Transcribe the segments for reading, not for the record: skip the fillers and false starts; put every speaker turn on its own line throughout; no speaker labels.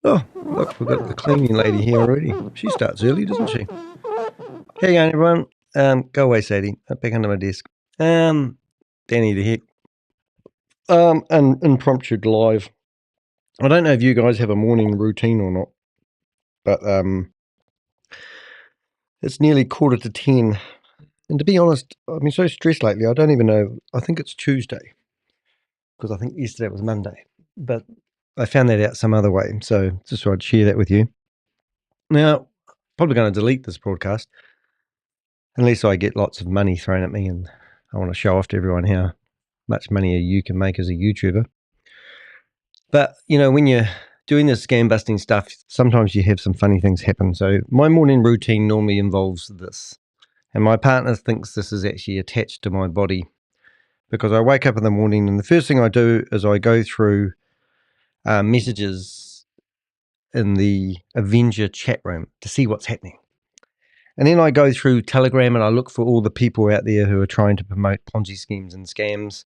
Oh, look, we've got the cleaning lady here already. She starts early, doesn't she? How you going, everyone? Go away, Sadie. Back under my desk. Danny the heck. And impromptu live. I don't know if you guys have a morning routine or not, but it's nearly 10:15. And to be honest, I've been so stressed lately, I don't even know. I think it's Tuesday, because I think yesterday was Monday. But I found that out some other way, so just thought I'd share that with you. Now, probably going to delete this broadcast, unless I get lots of money thrown at me and I want to show off to everyone how much money you can make as a YouTuber. But, when you're doing this scam busting stuff, sometimes you have some funny things happen. So my morning routine normally involves this. And my partner thinks this is actually attached to my body, because I wake up in the morning and the first thing I do is I go through messages in the Avenger chat room to see what's happening. And then I go through Telegram and I look for all the people out there who are trying to promote Ponzi schemes and scams.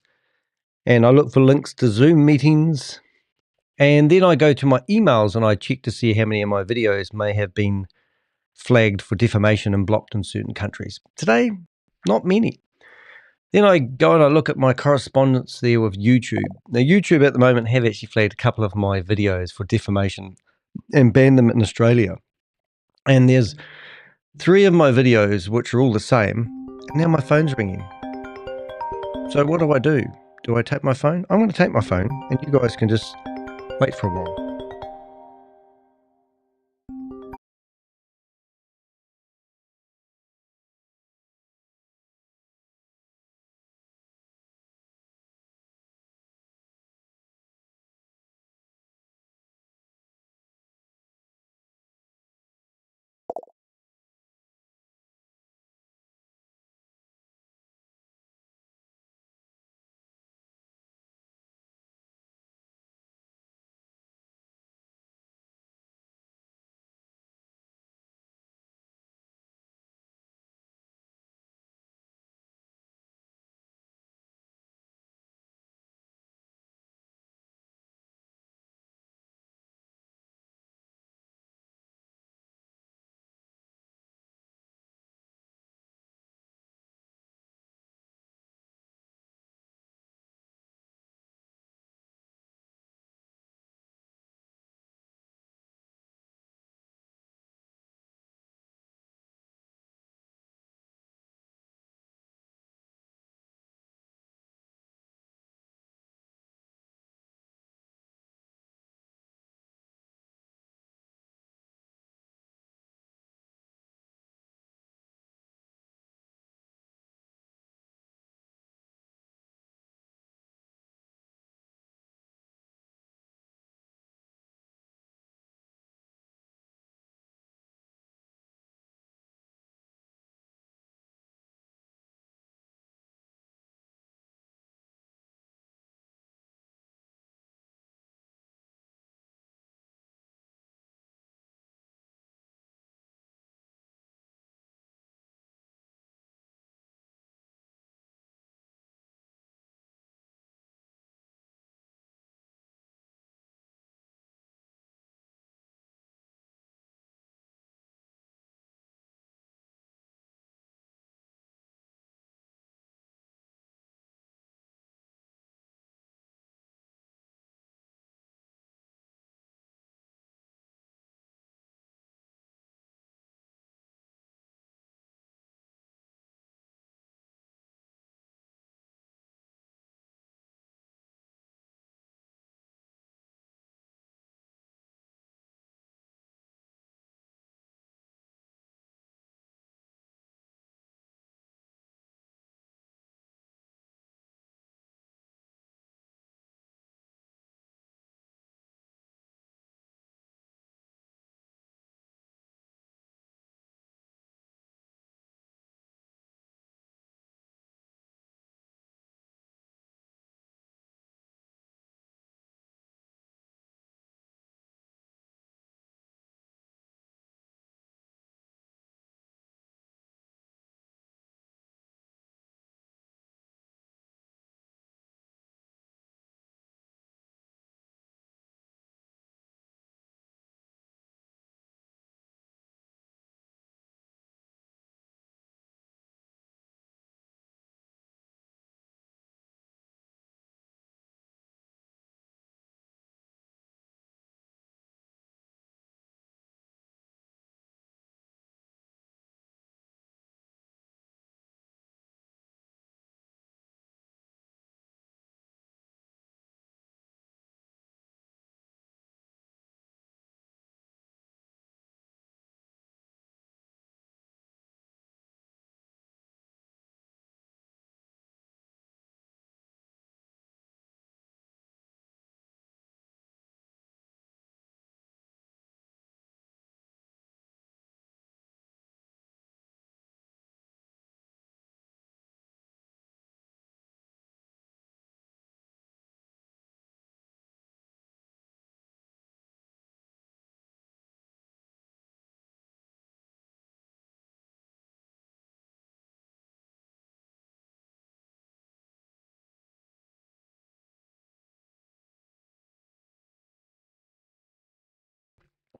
And I look for links to Zoom meetings. And then I go to my emails and I check to see how many of my videos may have been flagged for defamation and blocked in certain countries. Today, not many. Then I go and I look at my correspondence there with YouTube. Now, YouTube at the moment have actually flagged a couple of my videos for defamation and banned them in Australia. And there's 3 of my videos which are all the same, and now my phone's ringing. So what do? Do I take my phone? I'm going to take my phone, and you guys can just wait for a while.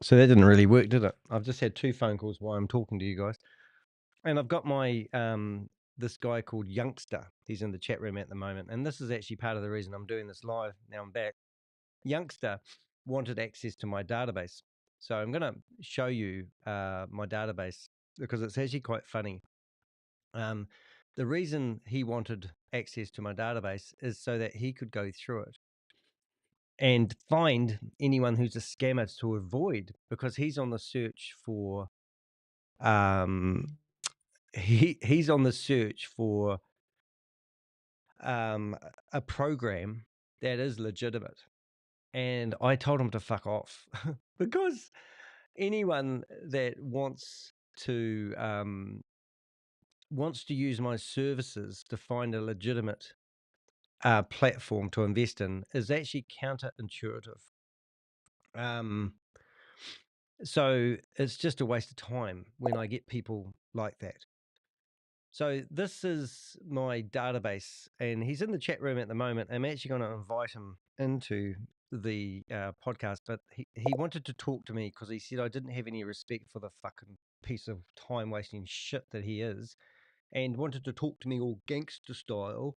So that didn't really work, did it? I've just had 2 phone calls while I'm talking to you guys. And I've got my this guy called Youngster. He's in the chat room at the moment. And this is actually part of the reason I'm doing this live. Now I'm back. Youngster wanted access to my database. So I'm going to show you my database because it's actually quite funny. The reason he wanted access to my database is so that he could go through it and find anyone who's a scammer to avoid, because he's on the search for he's on the search for a program that is legitimate. And I told him to fuck off because anyone that wants to use my services to find a legitimate platform to invest in is actually counterintuitive. So it's just a waste of time when I get people like that. So this is my database, and he's in the chat room at the moment. I'm actually going to invite him into the podcast, but he wanted to talk to me because he said I didn't have any respect for the fucking piece of time wasting shit that he is, and wanted to talk to me all gangster style.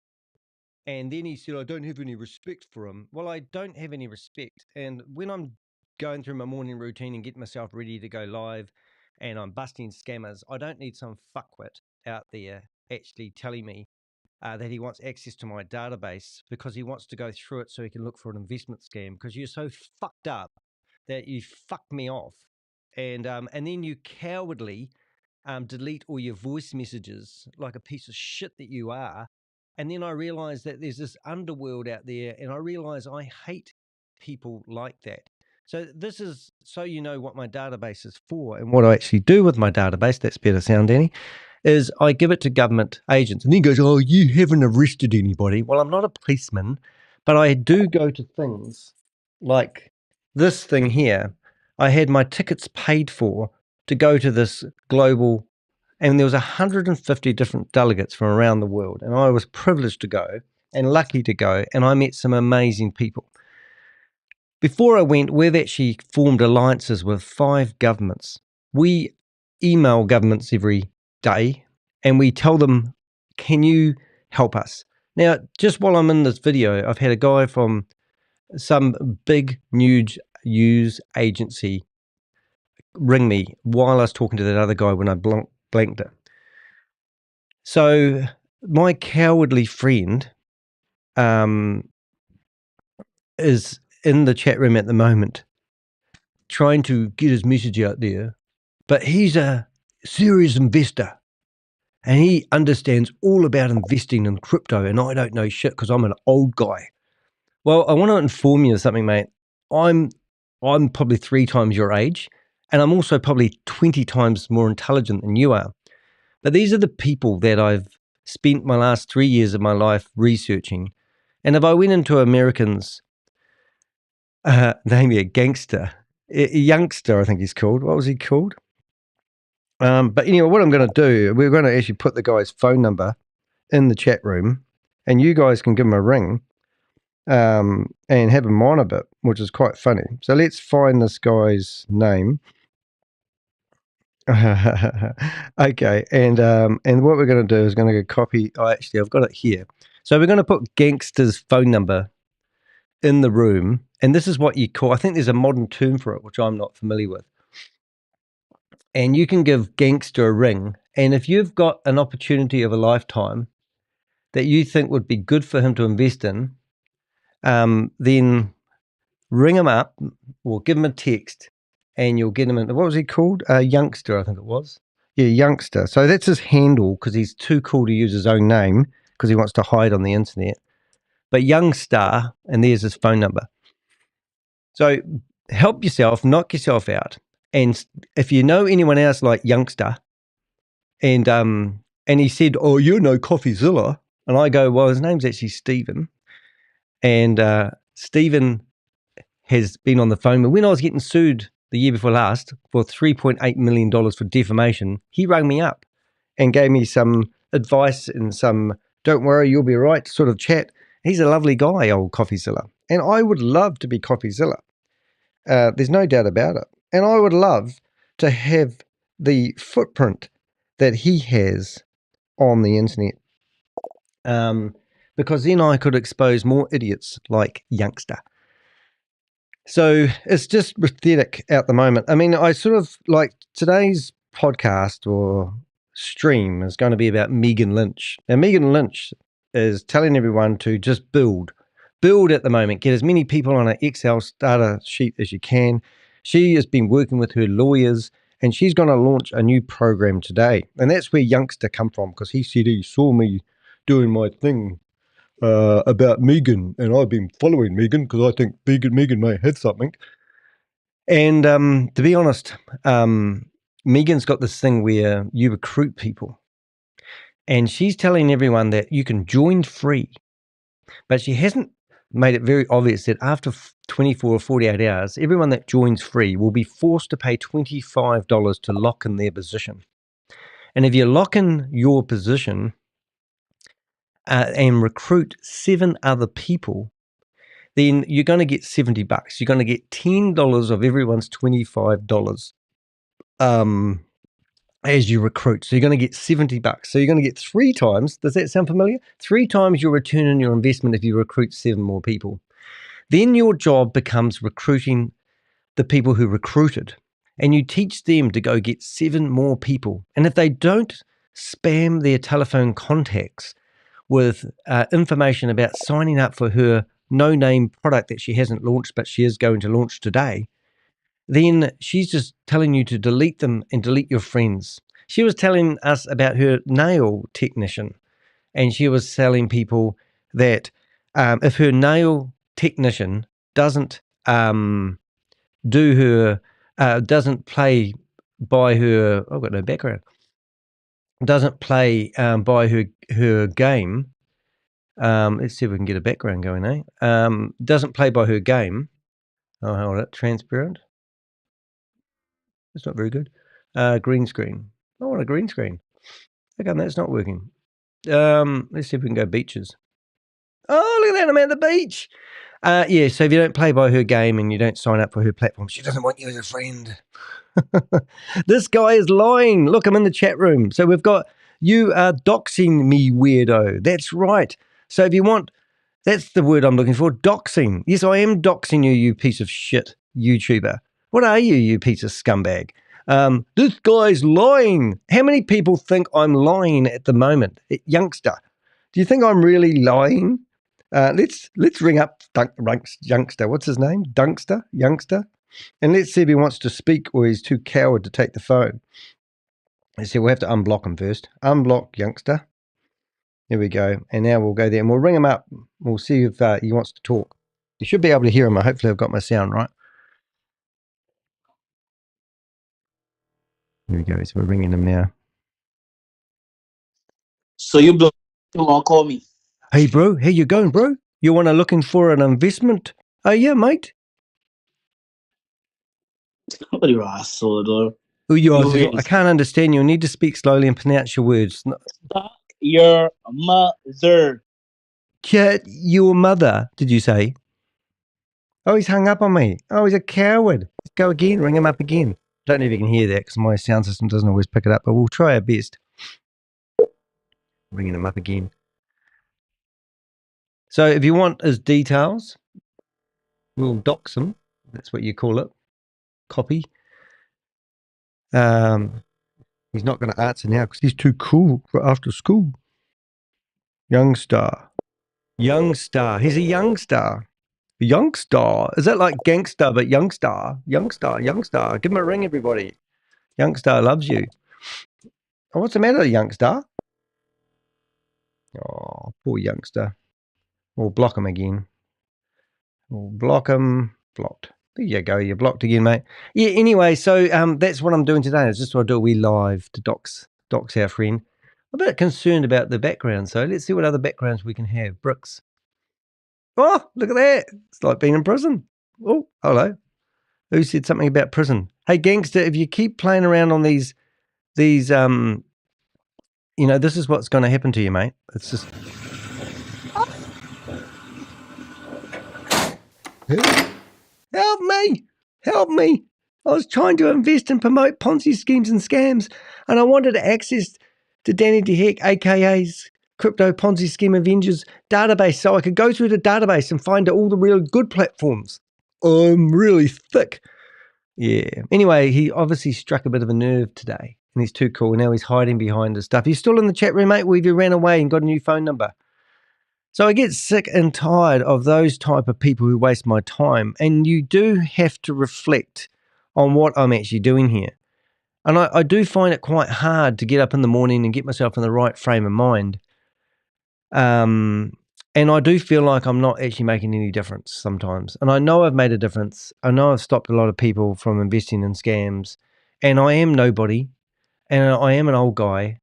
And then he said, I don't have any respect for him. Well, I don't have any respect. And when I'm going through my morning routine and getting myself ready to go live and I'm busting scammers, I don't need some fuckwit out there actually telling me that he wants access to my database because he wants to go through it so he can look for an investment scam, because you're so fucked up that you fucked me off. And then you cowardly delete all your voice messages like a piece of shit that you are. And then I realized that there's this underworld out there, and I realize I hate people like that. So this is so you know what my database is for and what I actually do with my database. That's better sound, Danny. Is I give it to government agents. And he goes, oh, you haven't arrested anybody. Well, I'm not a policeman, but I do go to things like this thing here. I had my tickets paid for to go to this global, and there was 150 different delegates from around the world, and I was privileged to go and lucky to go, and I met some amazing people. Before I went, we've actually formed alliances with 5 governments. We email governments every day and we tell them, can you help us? Now, just while I'm in this video, I've had a guy from some big news agency ring me while I was talking to that other guy when I blanked it. So my cowardly friend is in the chat room at the moment trying to get his message out there, but he's a serious investor and he understands all about investing in crypto, and I don't know shit because I'm an old guy. Well, I want to inform you of something, mate. I'm probably 3 times your age, and I'm also probably 20 times more intelligent than you are. But these are the people that I've spent my last 3 years of my life researching. And if I went into Americans, name me a gangster, a youngster, I think he's called. What was he called? But anyway, what I'm going to do, we're going to actually put the guy's phone number in the chat room, and you guys can give him a ring and have him on a bit, which is quite funny. So let's find this guy's name. Okay, and what we're going to do is going to go copy. Oh, actually, I've got it here. So we're going to put Gangster's phone number in the room, and this is what you call, I think there's a modern term for it, which I'm not familiar with. And you can give Gangster a ring, and if you've got an opportunity of a lifetime that you think would be good for him to invest in, then ring him up or give him a text, and you'll get him in. What was he called? Youngster, I think it was. Yeah, Youngster. So that's his handle because he's too cool to use his own name because he wants to hide on the internet. But Youngstar, and there's his phone number. So help yourself, knock yourself out. And if you know anyone else like Youngster, and he said, oh, you know CoffeeZilla. And I go, well, his name's actually Stephen. And Stephen has been on the phone. But when I was getting sued the year before last for $3.8 million for defamation, he rang me up and gave me some advice and some, don't worry, you'll be right sort of chat. He's a lovely guy, old CoffeeZilla. And I would love to be CoffeeZilla. There's no doubt about it. And I would love to have the footprint that he has on the internet. Because then I could expose more idiots like Youngster. So it's just pathetic at the moment. I mean, I sort of like today's podcast or stream is going to be about Megan Lynch. Now, Megan Lynch is telling everyone to just build at the moment, get as many people on an Excel starter sheet as you can. She has been working with her lawyers and she's going to launch a new program today. And that's where Youngster come from, because he said he saw me doing my thing about Megan, and I've been following Megan because I think Megan may have something. And to be honest, Megan's got this thing where you recruit people, and she's telling everyone that you can join free, but she hasn't made it very obvious that after 24 or 48 hours, everyone that joins free will be forced to pay $25 to lock in their position. And if you lock in your position and recruit 7 other people, then you're going to get $70. You're going to get $10 of everyone's $25 as you recruit. So you're going to get $70. So you're going to get 3 times. Does that sound familiar? 3 times your return on your investment if you recruit 7 more people. Then your job becomes recruiting the people who recruited, and you teach them to go get 7 more people. And if they don't spam their telephone contacts with information about signing up for her no-name product that she hasn't launched, but she is going to launch today, then she's just telling you to delete them and delete your friends. She was telling us about her nail technician, and she was telling people that if her nail technician doesn't doesn't play by her, I've got no background, doesn't play by her game. Let's see if we can get a background going, eh? Doesn't play by her game. Oh, hold it. Transparent. That's not very good. Green screen. I want a green screen. How come that's not working? Let's see if we can go beaches. Oh, look at that. I'm at the beach. Yeah, so if you don't play by her game and you don't sign up for her platform, she doesn't want you as a friend. This guy is lying. Look, I'm in the chat room. So we've got, you are doxing me, weirdo. That's right. So if you want, that's the word I'm looking for, doxing. Yes, I am doxing you, you piece of shit YouTuber. What are you, you piece of scumbag? This guy's lying. How many people think I'm lying at the moment? Youngster, do you think I'm really lying? Let's ring up Youngster. What's his name? Youngster. And let's see if he wants to speak or he's too coward to take the phone. Let's see, we'll have to unblock him first. Unblock Youngster. There we go. And now we'll go there and we'll ring him up. We'll see if he wants to talk. You should be able to hear him. Hopefully I've got my sound right. Here we go. So we're ringing him now.
So you won't call me.
Hey, bro. How you going, bro? You want to looking for an investment? Oh, yeah, mate.
What are you asshole, though?
Oh, I can't understand you. You need to speak slowly and pronounce your words.
Your mother.
Your mother, did you say? Oh, he's hung up on me. Oh, he's a coward. Let's go again. Ring him up again. Don't know if you can hear that because my sound system doesn't always pick it up, but we'll try our best. Ringing him up again. So if you want his details, we'll dox him. That's what you call it. Copy. He's not going to answer now because he's too cool for after school. Youngster. He's a youngster. Youngster. Is that like gangster but youngster? Youngster. Give him a ring, everybody. Youngster loves you. Oh, what's the matter, youngster? Oh, poor youngster. We'll block him again. We'll block him. Blocked. There you go. You're blocked again, mate. Yeah, anyway, so that's what I'm doing today. Is just what I do a wee live to dox our friend. I'm a bit concerned about the background, so let's see what other backgrounds we can have. Bricks. Oh, look at that. It's like being in prison. Oh, hello. Who said something about prison? Hey, gangster, if you keep playing around on these this is what's going to happen to you, mate. It's just... Help me. I was trying to invest and promote Ponzi schemes and scams, and I wanted access to Danny DeHeck, AKA's Crypto Ponzi Scheme Avengers database, so I could go through the database and find all the real good platforms. I'm really thick. Yeah. Anyway, he obviously struck a bit of a nerve today, and he's too cool. Now he's hiding behind his stuff. He's still in the chat room, mate, or have you ran away and got a new phone number? So I get sick and tired of those type of people who waste my time, and you do have to reflect on what I'm actually doing here. And I do find it quite hard to get up in the morning and get myself in the right frame of mind. And I do feel like I'm not actually making any difference sometimes. And I know I've made a difference. I know I've stopped a lot of people from investing in scams. And I am nobody. And I am an old guy.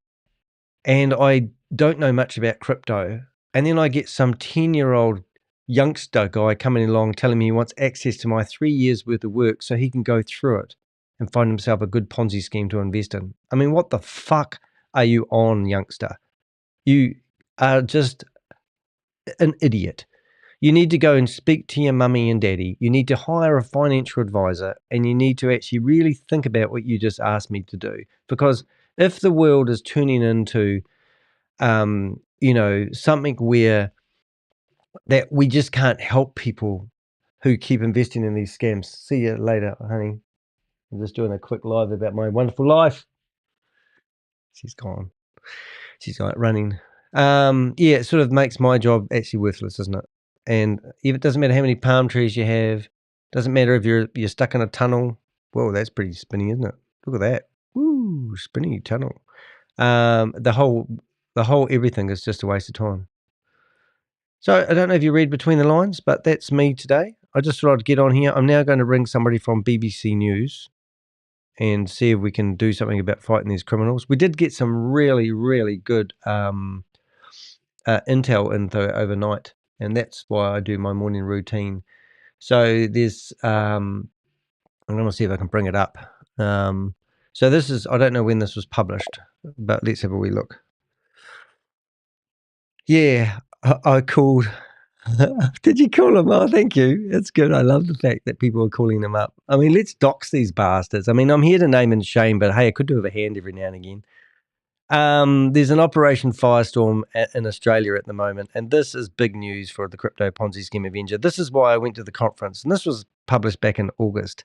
And I don't know much about crypto. And then I get some 10-year-old youngster guy coming along telling me he wants access to my 3 years worth of work so he can go through it and find himself a good Ponzi scheme to invest in. I mean, what the fuck are you on, youngster? You are just an idiot. You need to go and speak to your mummy and daddy. You need to hire a financial advisor, and you need to actually really think about what you just asked me to do. Because if the world is turning into, something where that we just can't help people who keep investing in these scams. See you later, honey. I'm just doing a quick live about my wonderful life. She's gone. She's like running. It sort of makes my job actually worthless, doesn't it? And if it doesn't matter how many palm trees you have, doesn't matter if you're stuck in a tunnel. Whoa, that's pretty spinny, isn't it? Look at that. Woo, spinny tunnel. The whole everything is just a waste of time. So I don't know if you read between the lines, but that's me today. I just thought I'd get on here. I'm now going to ring somebody from BBC News and see if we can do something about fighting these criminals. We did get some really, really good intel info overnight, and that's why I do my morning routine. So there's, I'm going to see if I can bring it up. So this is, I don't know when this was published, but let's have a wee look. Yeah, I called. Did you call him? Oh, thank you. It's good. I love the fact that people are calling him up. I mean, let's dox these bastards. I mean, I'm here to name and shame, but hey, I could do with a hand every now and again. There's an Operation Firestorm in Australia at the moment, and this is big news for the Crypto Ponzi Scheme Avenger. This is why I went to the conference, and this was published back in August.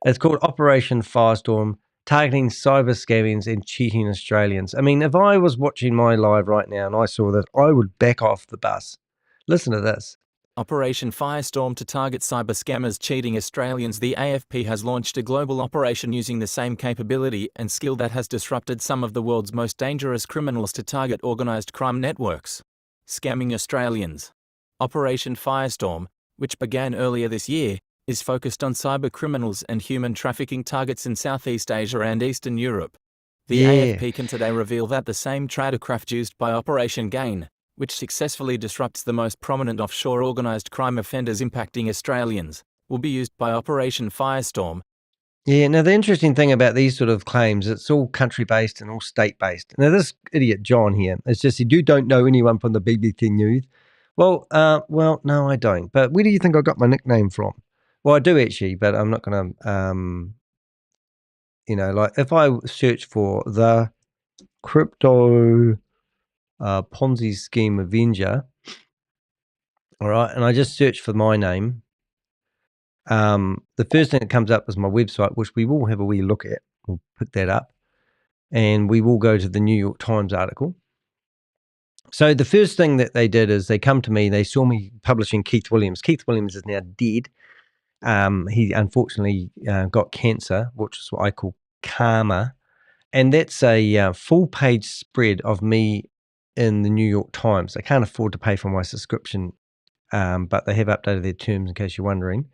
It's called Operation Firestorm, targeting cyber scammings and cheating Australians. I mean, if I was watching my live right now and I saw this, I would back off the bus. Listen to this.
Operation Firestorm to target cyber scammers cheating Australians. The AFP has launched a global operation using the same capability and skill that has disrupted some of the world's most dangerous criminals to target organised crime networks, scamming Australians. Operation Firestorm, which began earlier this year, is focused on cyber criminals and human trafficking targets in Southeast Asia and Eastern Europe. The AFP can today reveal that the same tradecraft used by Operation Gain, which successfully disrupts the most prominent offshore organised crime offenders impacting Australians, will be used by Operation Firestorm.
Yeah, now the interesting thing about these sort of claims, it's all country-based and all state-based. Now this idiot John here, it's just said, you don't know anyone from the BBC News. Well, no, I don't. But where do you think I got my nickname from? Well, I do actually, but I'm not going to, like if I search for the Crypto Ponzi Scheme Avenger, all right, and I just search for my name, the first thing that comes up is my website, which we will have a wee look at. We'll pick that up, and we will go to the New York Times article. So the first thing that they did is they come to me, they saw me publishing Keith Williams. Keith Williams is now dead. He unfortunately got cancer, which is what I call karma. And that's a full-page spread of me in the New York Times. I can't afford to pay for my subscription, but they have updated their terms in case you're wondering.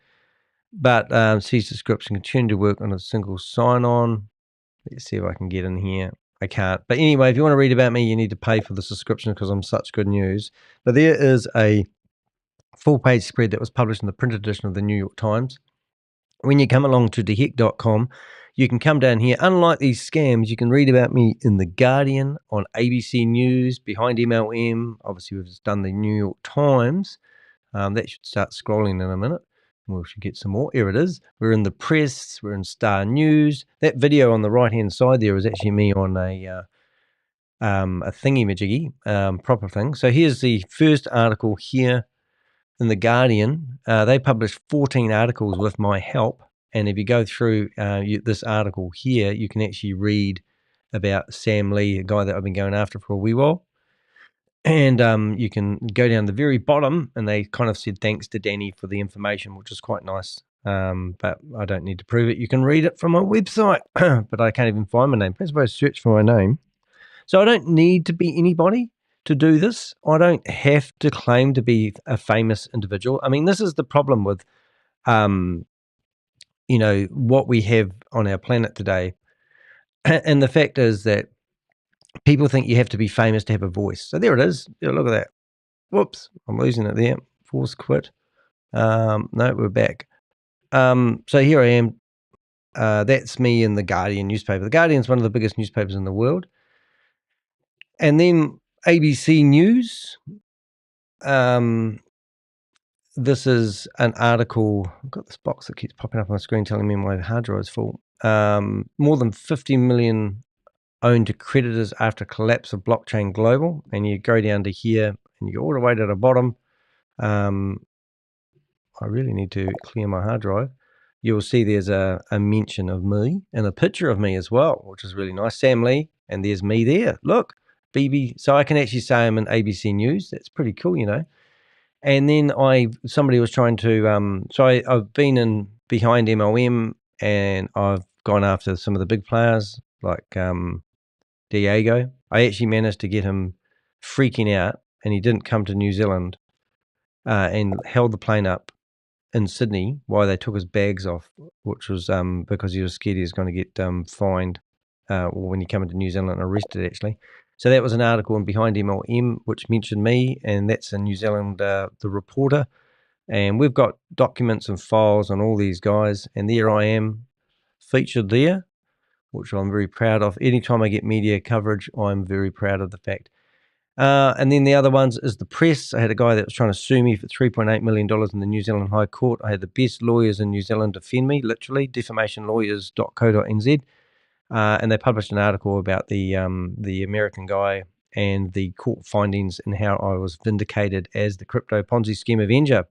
But see subscription, continue to work on a single sign-on. Let's see if I can get in here. I can't. But anyway, if you want to read about me, you need to pay for the subscription because I'm such good news. But there is a full-page spread that was published in the print edition of the New York Times. When you come along to deheck.com, you can come down here. Unlike these scams, you can read about me in The Guardian, on ABC News, behind MLM. Obviously, we've just done the New York Times. That should start scrolling in a minute. We should get some more. Here it is. We're in the press. We're in Star News. That video on the right-hand side there is actually me on a thingy-majiggy, proper thing. So here's the first article here in The Guardian. They published 14 articles with my help. And if you go through this article here, you can actually read about Sam Lee, a guy that I've been going after for a wee while. And you can go down the very bottom, and they kind of said thanks to Danny for the information, which is quite nice. But I don't need to prove it. You can read it from my website, but I can't even find my name. Let's suppose search for my name. So I don't need to be anybody to do this. I don't have to claim to be a famous individual. I mean, this is the problem with, what we have on our planet today. And the fact is that people think you have to be famous to have a voice. So there it is. Yeah, look at that. Whoops, I'm losing it there. Force quit. No, we're back. So here I am. That's me in the Guardian newspaper. The Guardian's one of the biggest newspapers in the world. And then ABC News. This is an article. I've got this box that keeps popping up on my screen telling me my hard drive is full. More than 50 million owned to creditors after collapse of blockchain global. And you go down to here and you go all the way to the bottom. I really need to clear my hard drive. You'll see there's a mention of me and a picture of me as well, which is really nice. Sam Lee, and there's me there. Look, BB. So I can actually say I'm in ABC News. That's pretty cool, you know. And then somebody was trying to, I've been in behind MLM, and I've gone after some of the big players like Diego. I actually managed to get him freaking out, and he didn't come to New Zealand and held the plane up in Sydney while they took his bags off, which was because he was scared he was going to get fined when he came into New Zealand and arrested, actually. So that was an article in Behind MLM, which mentioned me, and that's in New Zealand, the Reporter. And we've got documents and files on all these guys, and there I am featured there, which I'm very proud of. Anytime I get media coverage, I'm very proud of the fact. And then the other ones is the press. I had a guy that was trying to sue me for $3.8 million in the New Zealand High Court. I had the best lawyers in New Zealand defend me, literally, defamationlawyers.co.nz. And they published an article about the American guy and the court findings and how I was vindicated as the Crypto Ponzi Scheme Avenger.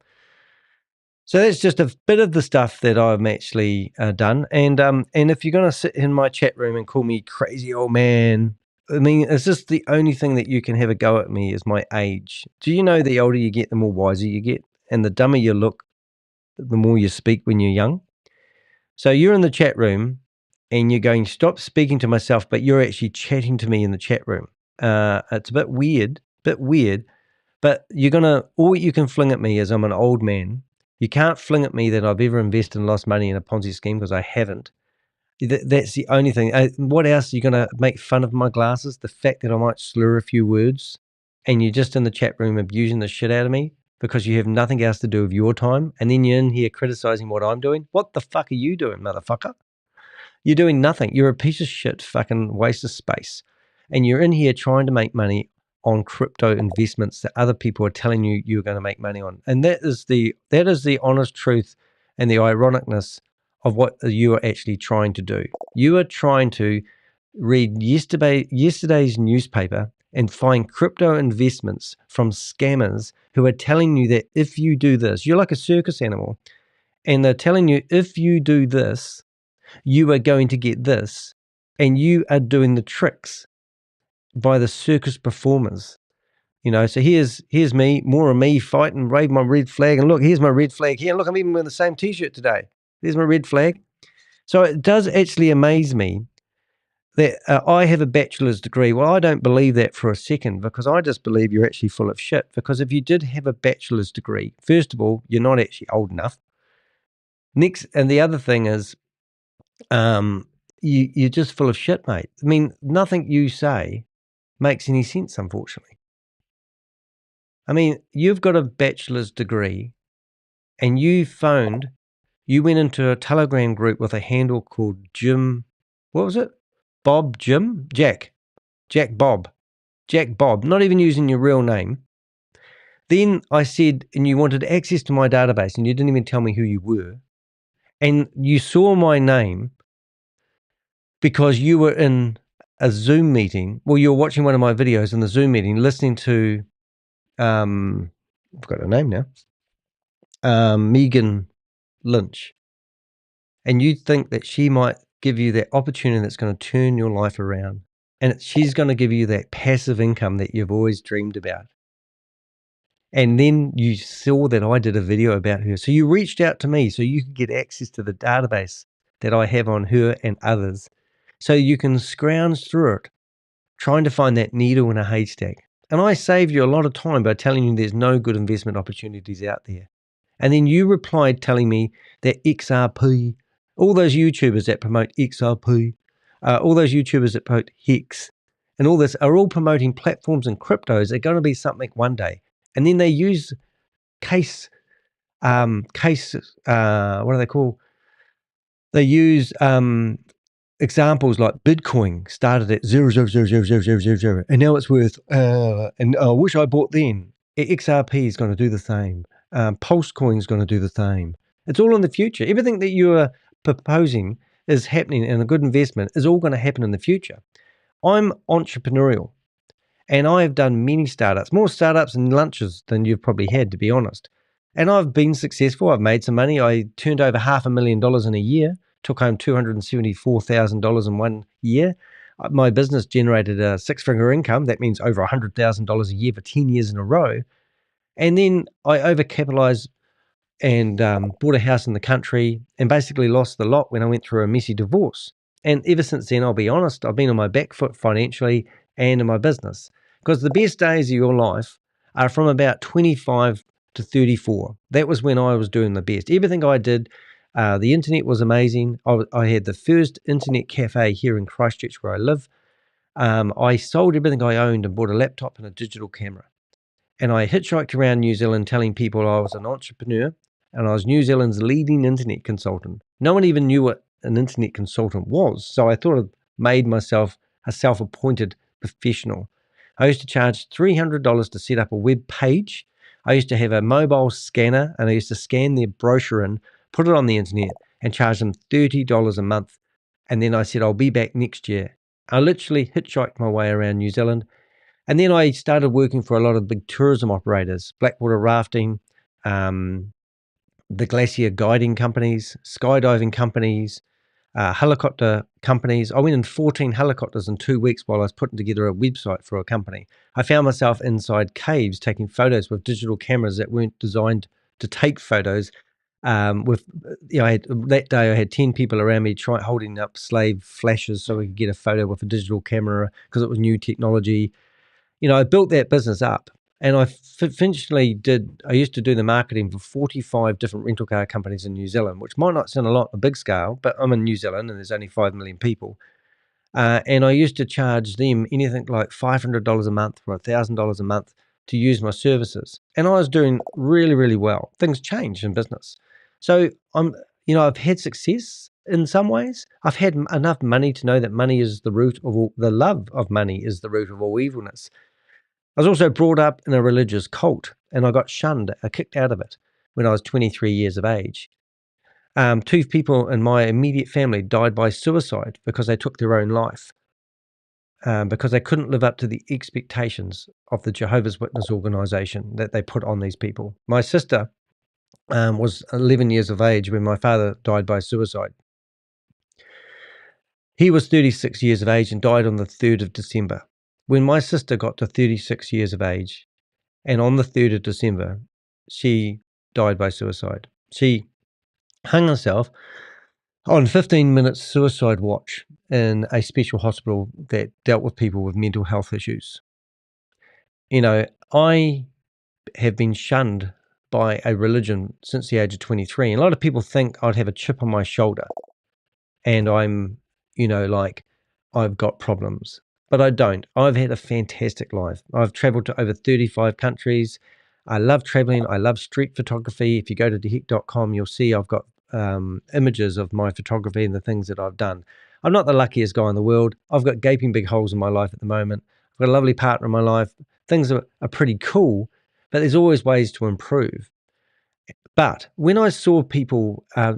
So that's just a bit of the stuff that I've actually done. And if you're going to sit in my chat room and call me crazy old man, I mean, it's just the only thing that you can have a go at me is my age. Do you know the older you get, the more wiser you get? And the dumber you look, the more you speak when you're young. So you're in the chat room and you're going, stop speaking to myself, but you're actually chatting to me in the chat room. It's a bit weird, but all you can fling at me is I'm an old man. You can't fling at me that I've ever invested and lost money in a Ponzi scheme because I haven't. That's the only thing. What else are you going to make fun of my glasses? The fact that I might slur a few words and you're just in the chat room abusing the shit out of me because you have nothing else to do with your time, and then you're in here criticizing what I'm doing. What the fuck are you doing, motherfucker? You're doing nothing. You're a piece of shit, fucking waste of space. And you're in here trying to make money on crypto investments that other people are telling you you're going to make money on. And that is the honest truth and the ironicness of what you are actually trying to do. You are trying to read yesterday's newspaper and find crypto investments from scammers who are telling you that if you do this, you're like a circus animal, and they're telling you if you do this, you are going to get this, and you are doing the tricks by the circus performers. You know, so here's me, more of me fighting, wave my red flag, and look, here's my red flag here. Look, I'm even wearing the same t-shirt today. There's my red flag. So it does actually amaze me that I have a bachelor's degree. Well, I don't believe that for a second, because I just believe you're actually full of shit. Because if you did have a bachelor's degree, first of all, you're not actually old enough. Next, and the other thing is, you're just full of shit, mate. I mean, nothing you say makes any sense, unfortunately. I mean, you've got a bachelor's degree and you went into a Telegram group with a handle called Jim, what was it? Bob Jim? Jack Bob, not even using your real name. Then I said, and you wanted access to my database and you didn't even tell me who you were. And you saw my name because you were in a Zoom meeting. Well, you were watching one of my videos in the Zoom meeting, listening to, I've got her name now, Megan Lynch. And you think that she might give you that opportunity that's going to turn your life around. And she's going to give you that passive income that you've always dreamed about. And then you saw that I did a video about her. So you reached out to me so you could get access to the database that I have on her and others. So you can scrounge through it, trying to find that needle in a haystack. And I saved you a lot of time by telling you there's no good investment opportunities out there. And then you replied telling me that XRP, all those YouTubers that promote XRP, all those YouTubers that promote HEX, and all this are all promoting platforms and cryptos that are going to be something one day. And then they use what do they call? They use examples like Bitcoin started at 0.0000000, and now it's worth, and I wish I bought then. XRP is going to do the same. Pulsecoin is going to do the same. It's all in the future. Everything that you are proposing is happening, and a good investment is all going to happen in the future. I'm entrepreneurial. And I have done many startups, more startups and lunches than you've probably had, to be honest. And I've been successful. I've made some money. I turned over $500,000 in a year, took home $274,000 in 1 year. My business generated a six-figure income. That means over $100,000 a year for 10 years in a row. And then I overcapitalized and bought a house in the country and basically lost the lot when I went through a messy divorce. And ever since then, I'll be honest, I've been on my back foot financially and in my business, because the best days of your life are from about 25 to 34. That was when I was doing the best. Everything I did, the internet was amazing. I had the first internet cafe here in Christchurch where I live. I sold everything I owned and bought a laptop and a digital camera. And I hitchhiked around New Zealand telling people I was an entrepreneur and I was New Zealand's leading internet consultant. No one even knew what an internet consultant was, so I thought I'd made myself a self-appointed professional. I used to charge $300 to set up a web page. I used to have a mobile scanner and I used to scan their brochure in, put it on the internet and charge them $30 a month. And then I said, I'll be back next year. I literally hitchhiked my way around New Zealand. And then I started working for a lot of big tourism operators, blackwater rafting, the glacier guiding companies, skydiving companies, helicopter companies. I went in 14 helicopters in 2 weeks while I was putting together a website for a company. I found myself inside caves taking photos with digital cameras that weren't designed to take photos. That day I had 10 people around me holding up slave flashes so we could get a photo with a digital camera because it was new technology. I built that business up, and I used to do the marketing for 45 different rental car companies in New Zealand, which might not sound a lot on a big scale, but I'm in New Zealand and there's only 5 million people. And I used to charge them anything like $500 a month or $1,000 a month to use my services. And I was doing really, really well. Things changed in business. So I've had success in some ways. I've had enough money to know that money is the root of all, the love of money is the root of all evilness. I was also brought up in a religious cult, and I got shunned, kicked out of it when I was 23 years of age. 2 people in my immediate family died by suicide because they took their own life, because they couldn't live up to the expectations of the Jehovah's Witness organization that they put on these people. My sister was 11 years of age when my father died by suicide. He was 36 years of age and died on the 3rd of December. When my sister got to 36 years of age, and on the 3rd of December, she died by suicide. She hung herself on 15 minutes suicide watch in a special hospital that dealt with people with mental health issues. I have been shunned by a religion since the age of 23. And a lot of people think I'd have a chip on my shoulder and I'm, I've got problems. But I don't. I've had a fantastic life. I've traveled to over 35 countries. I love traveling. I love street photography. If you go to theheck.com, you'll see I've got images of my photography and the things that I've done. I'm not the luckiest guy in the world. I've got gaping big holes in my life at the moment. I've got a lovely partner in my life. Things are pretty cool, but there's always ways to improve. But when I saw people, I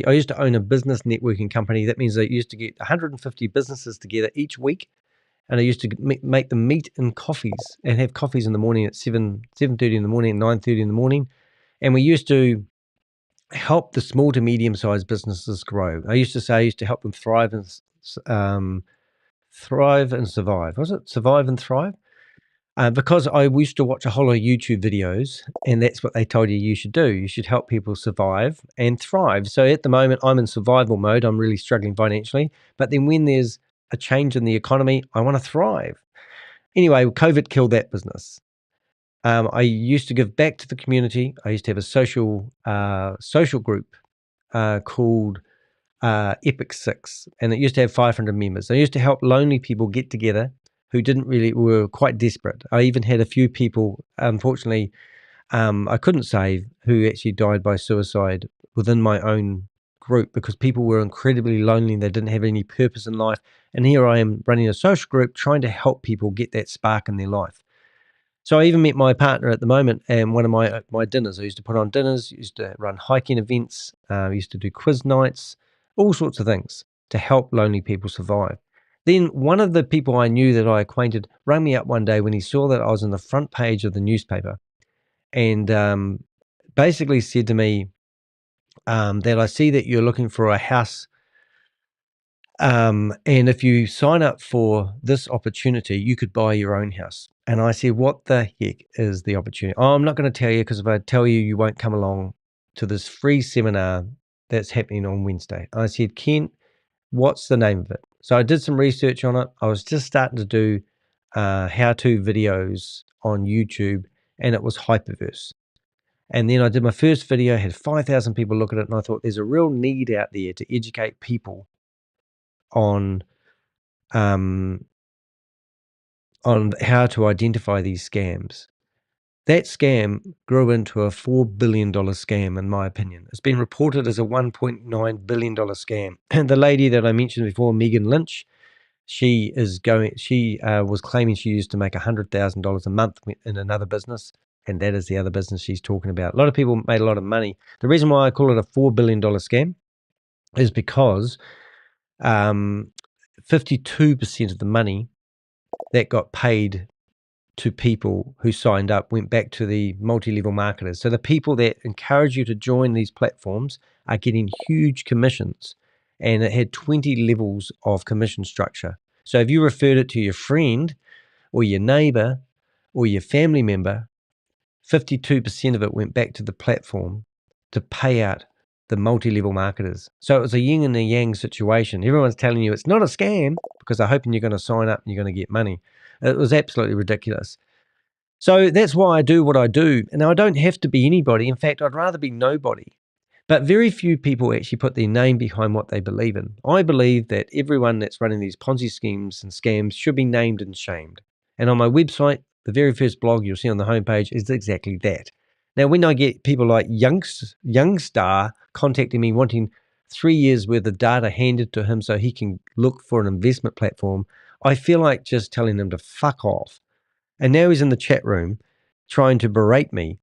used to own a business networking company. That means I used to get 150 businesses together each week, and I used to make them meet in coffees and have coffees in the morning at 7:30 in the morning, 9:30 in the morning, and we used to help the small to medium-sized businesses grow. I used to help them thrive and survive. Was it survive and thrive? Because I used to watch a whole lot of YouTube videos, and that's what they told you should do. You should help people survive and thrive. So at the moment, I'm in survival mode. I'm really struggling financially. But then when there's a change in the economy, I want to thrive. Anyway, COVID killed that business. I used to give back to the community. I used to have a social group called Epic Six, and it used to have 500 members. I used to help lonely people get together who were quite desperate. I even had a few people, unfortunately, I couldn't save, who actually died by suicide within my own group because people were incredibly lonely and they didn't have any purpose in life. And here I am running a social group trying to help people get that spark in their life. So I even met my partner at the moment, and one of my dinners. I used to put on dinners, used to run hiking events, used to do quiz nights, all sorts of things to help lonely people survive. Then one of the people I knew that I acquainted rang me up one day when he saw that I was on the front page of the newspaper, and basically said to me that I see that you're looking for a house, and if you sign up for this opportunity, you could buy your own house. And I said, what the heck is the opportunity? Oh, I'm not going to tell you, because if I tell you, you won't come along to this free seminar that's happening on Wednesday. I said, Ken, what's the name of it? So I did some research on it. I was just starting to do how-to videos on YouTube, and it was Hyperverse. And then I did my first video, had 5,000 people look at it, and I thought there's a real need out there to educate people on how to identify these scams. That scam grew into a $4 billion scam, in my opinion. It's been reported as a $1.9 billion scam. And the lady that I mentioned before, Megan Lynch, she was claiming she used to make $100,000 a month in another business, and that is the other business she's talking about. A lot of people made a lot of money. The reason why I call it a $4 billion scam is because 52% of the money that got paid to people who signed up went back to the multi-level marketers. So the people that encourage you to join these platforms are getting huge commissions, and it had 20 levels of commission structure. So if you referred it to your friend or your neighbor or your family member, 52% of it went back to the platform to pay out the multi-level marketers. So it was a yin and a yang situation. Everyone's telling you it's not a scam because they're hoping you're going to sign up and you're going to get money. It was absolutely ridiculous. So that's why I do what I do. And now I don't have to be anybody. In fact, I'd rather be nobody. But very few people actually put their name behind what they believe in. I believe that everyone that's running these Ponzi schemes and scams should be named and shamed. And on my website, the very first blog you'll see on the homepage is exactly that. Now, when I get people like Youngstar contacting me wanting 3 years worth of data handed to him so he can look for an investment platform, I feel like just telling him to fuck off. And now he's in the chat room trying to berate me.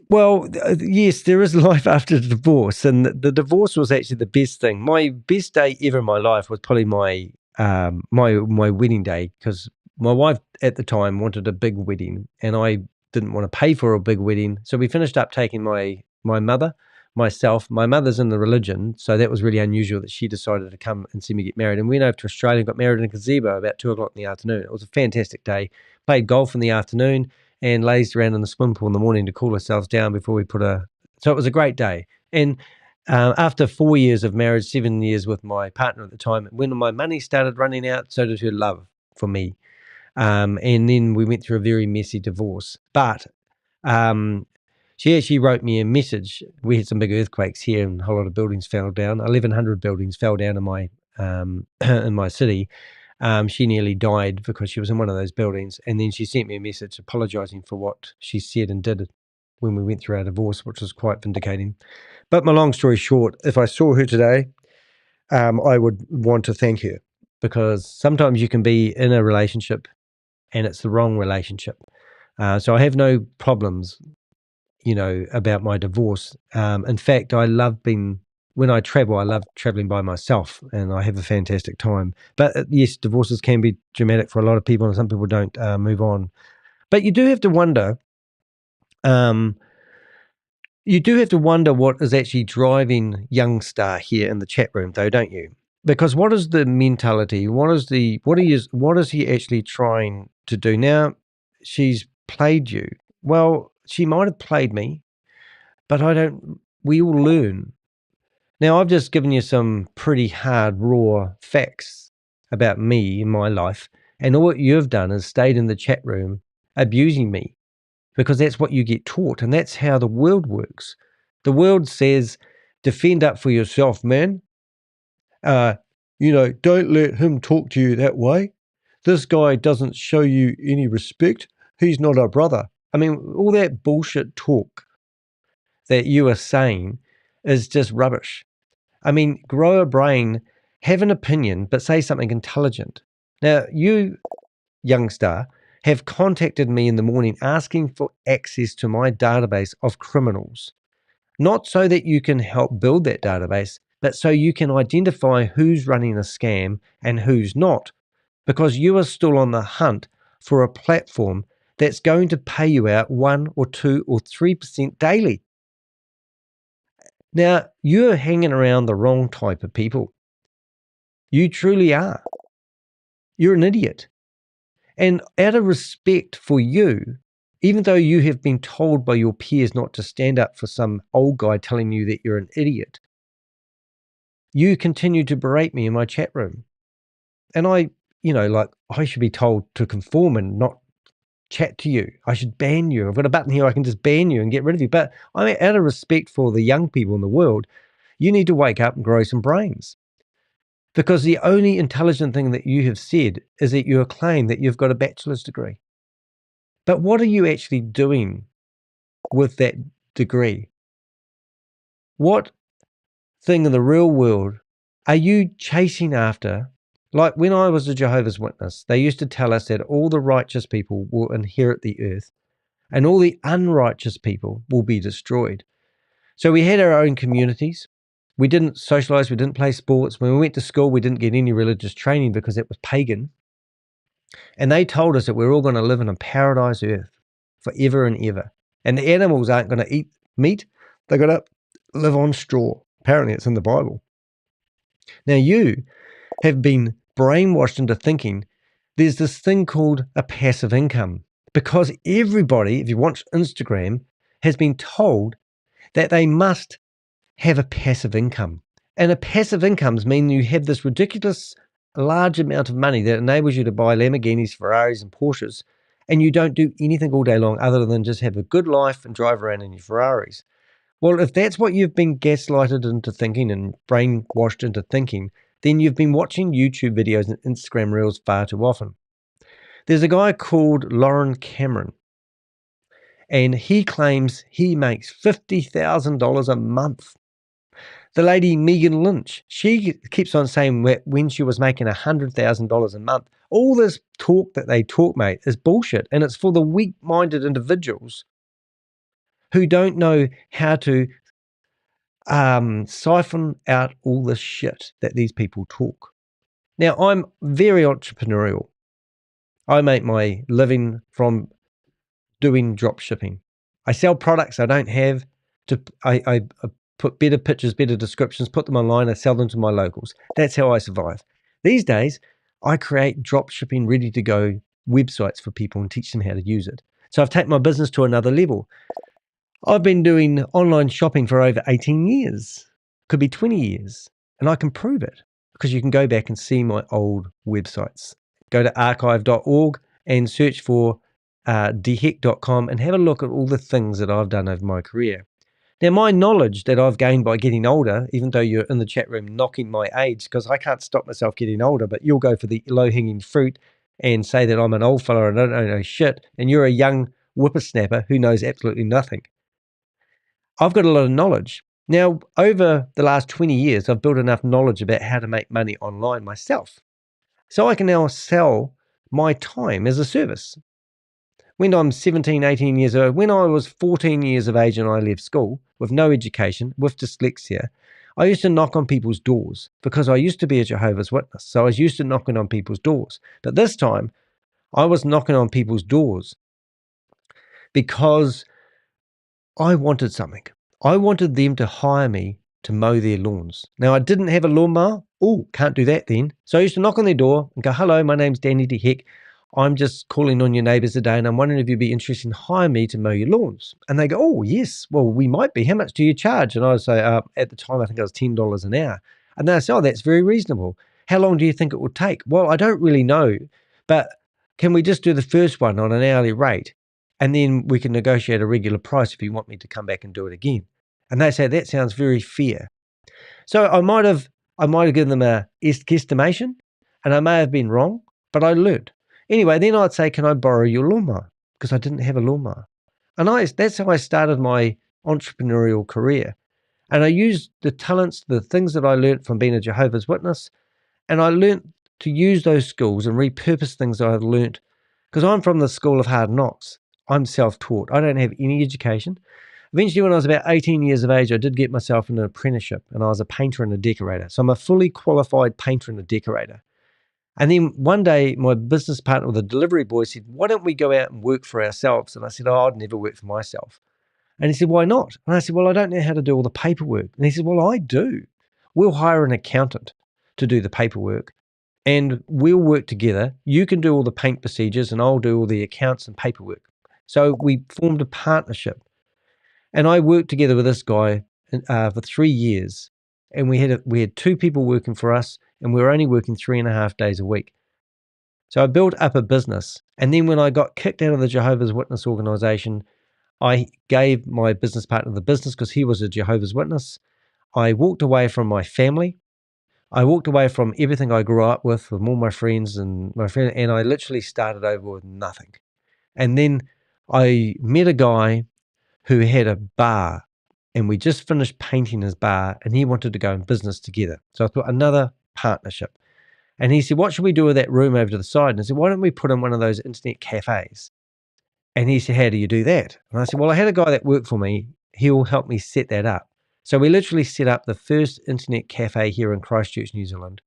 Well, yes, there is life after the divorce, and the divorce was actually the best thing. My best day ever in my life was probably my wedding day, because my wife at the time wanted a big wedding, and I didn't want to pay for a big wedding, so we finished up taking my mother, myself. My mother's in the religion, so that was really unusual that she decided to come and see me get married. And we went over to Australia and got married in a gazebo about 2:00 in the afternoon. It was a fantastic day. Played golf in the afternoon and lazed around in the swimming pool in the morning to cool ourselves down before we so it was a great day. And after 4 years of marriage, 7 years with my partner at the time, when my money started running out, so did her love for me. And then we went through a very messy divorce. But she actually wrote me a message. We had some big earthquakes here, and a whole lot of buildings fell down. 1,100 buildings fell down in my in my city. She nearly died because she was in one of those buildings. And then she sent me a message apologizing for what she said and did when we went through our divorce, which was quite vindicating. But my long story short, if I saw her today, I would want to thank her, because sometimes you can be in a relationship and it's the wrong relationship. So I have no problems, about my divorce. In fact, when I travel, I love traveling by myself, and I have a fantastic time. But yes, divorces can be dramatic for a lot of people, and some people don't move on. But you do have to wonder. You do have to wonder what is actually driving Youngstar here in the chat room, though, don't you? Because what is the mentality? What is he actually trying to do? Now, she's played you. Well, she might have played me, but we all learn. Now, I've just given you some pretty hard, raw facts about me in my life, and all what you've done is stayed in the chat room abusing me, because that's what you get taught, and that's how the world works. The world says, defend up for yourself, man. Don't let him talk to you that way. This guy doesn't show you any respect. He's not our brother. I mean, all that bullshit talk that you are saying is just rubbish. I mean, grow a brain, have an opinion, but say something intelligent. Now, you, Youngstar, have contacted me in the morning asking for access to my database of criminals, not so that you can help build that database, but so you can identify who's running a scam and who's not, because you are still on the hunt for a platform that's going to pay you out 1 or 2 or 3% daily. Now, you're hanging around the wrong type of people. You truly are. You're an idiot. And out of respect for you, even though you have been told by your peers not to stand up for some old guy telling you that you're an idiot, you continue to berate me in my chat room. And I should be told to conform and not chat to you. I should ban you. I've got a button here. I can just ban you and get rid of you. But I mean, out of respect for the young people in the world, you need to wake up and grow some brains. Because the only intelligent thing that you have said is that you claim that you've got a bachelor's degree. But what are you actually doing with that degree? What thing in the real world are you chasing after? Like when I was a Jehovah's Witness, they used to tell us that all the righteous people will inherit the earth and all the unrighteous people will be destroyed. So we had our own communities. We didn't socialize. We didn't play sports. When we went to school, we didn't get any religious training because it was pagan. And they told us that we're all going to live in a paradise earth forever and ever. And the animals aren't going to eat meat. They're going to live on straw. Apparently it's in the Bible. Now you have been brainwashed into thinking there's this thing called a passive income, because everybody, if you watch Instagram, has been told that they must have a passive income. And a passive income means you have this ridiculous large amount of money that enables you to buy Lamborghinis, Ferraris, and Porsches, and you don't do anything all day long other than just have a good life and drive around in your Ferraris. Well, if that's what you've been gaslighted into thinking and brainwashed into thinking, then you've been watching YouTube videos and Instagram reels far too often. There's a guy called Lauren Cameron, and he claims he makes $50,000 a month. The lady Megan Lynch, she keeps on saying that when she was making $100,000 a month. All this talk that they talk, mate, is bullshit, and it's for the weak-minded individuals who don't know how to siphon out all this shit that these people talk. Now, I'm very entrepreneurial. I make my living from doing drop shipping. I sell products I don't have. I put better pictures, better descriptions, put them online, I sell them to my locals. That's how I survive. These days, I create drop shipping ready to go websites for people and teach them how to use it. So I've taken my business to another level. I've been doing online shopping for over 18 years, could be 20 years, and I can prove it because you can go back and see my old websites. Go to archive.org and search for deheck.com and have a look at all the things that I've done over my career. Now, my knowledge that I've gained by getting older, even though you're in the chat room knocking my age, because I can't stop myself getting older, but you'll go for the low-hanging fruit and say that I'm an old fella and I don't know shit, and you're a young whippersnapper who knows absolutely nothing. I've got a lot of knowledge. Now, over the last 20 years, I've built enough knowledge about how to make money online myself. So I can now sell my time as a service. When I'm 17, 18 years old, when I was 14 years of age and I left school with no education, with dyslexia, I used to knock on people's doors because I used to be a Jehovah's Witness. So I was used to knocking on people's doors. But this time, I was knocking on people's doors because I wanted something. I wanted them to hire me to mow their lawns. Now, I didn't have a lawnmower. Oh, can't do that then. So I used to knock on their door and go, hello, my name's Danny De Heck. I'm just calling on your neighbours today and I'm wondering if you'd be interested in hiring me to mow your lawns. And they go, oh, yes, well, we might be. How much do you charge? And I would say, at the time, I think it was $10 an hour. And they say, oh, that's very reasonable. How long do you think it will take? Well, I don't really know, but can we just do the first one on an hourly rate? And then we can negotiate a regular price if you want me to come back and do it again. And they say, that sounds very fair. So I might have given them a guesstimation and I may have been wrong, but I learned. Anyway, then I'd say, can I borrow your lawnmower? Because I didn't have a lawnmower. And that's how I started my entrepreneurial career. And I used the talents, the things that I learned from being a Jehovah's Witness, and I learned to use those skills and repurpose things I had learned. Because I'm from the school of hard knocks. I'm self-taught. I don't have any education. Eventually, when I was about 18 years of age, I did get myself an apprenticeship and I was a painter and a decorator. So I'm a fully qualified painter and a decorator. And then one day, my business partner, the delivery boy, said, why don't we go out and work for ourselves? And I said, oh, I'd never work for myself. And he said, why not? And I said, well, I don't know how to do all the paperwork. And he said, well, I do. We'll hire an accountant to do the paperwork and we'll work together. You can do all the paint procedures and I'll do all the accounts and paperwork. So we formed a partnership. And I worked together with this guy for 3 years. And we had 2 people working for us and we were only working 3.5 days a week. So I built up a business. And then when I got kicked out of the Jehovah's Witness organization, I gave my business partner the business because he was a Jehovah's Witness. I walked away from my family. I walked away from everything I grew up with all my friends and I literally started over with nothing. And then I met a guy who had a bar and we just finished painting his bar and he wanted to go in business together. So I thought another partnership. And he said, what should we do with that room over to the side? And I said, why don't we put in one of those internet cafes? And he said, how do you do that? And I said, well, I had a guy that worked for me. He'll help me set that up. So we literally set up the first internet cafe here in Christchurch, New Zealand.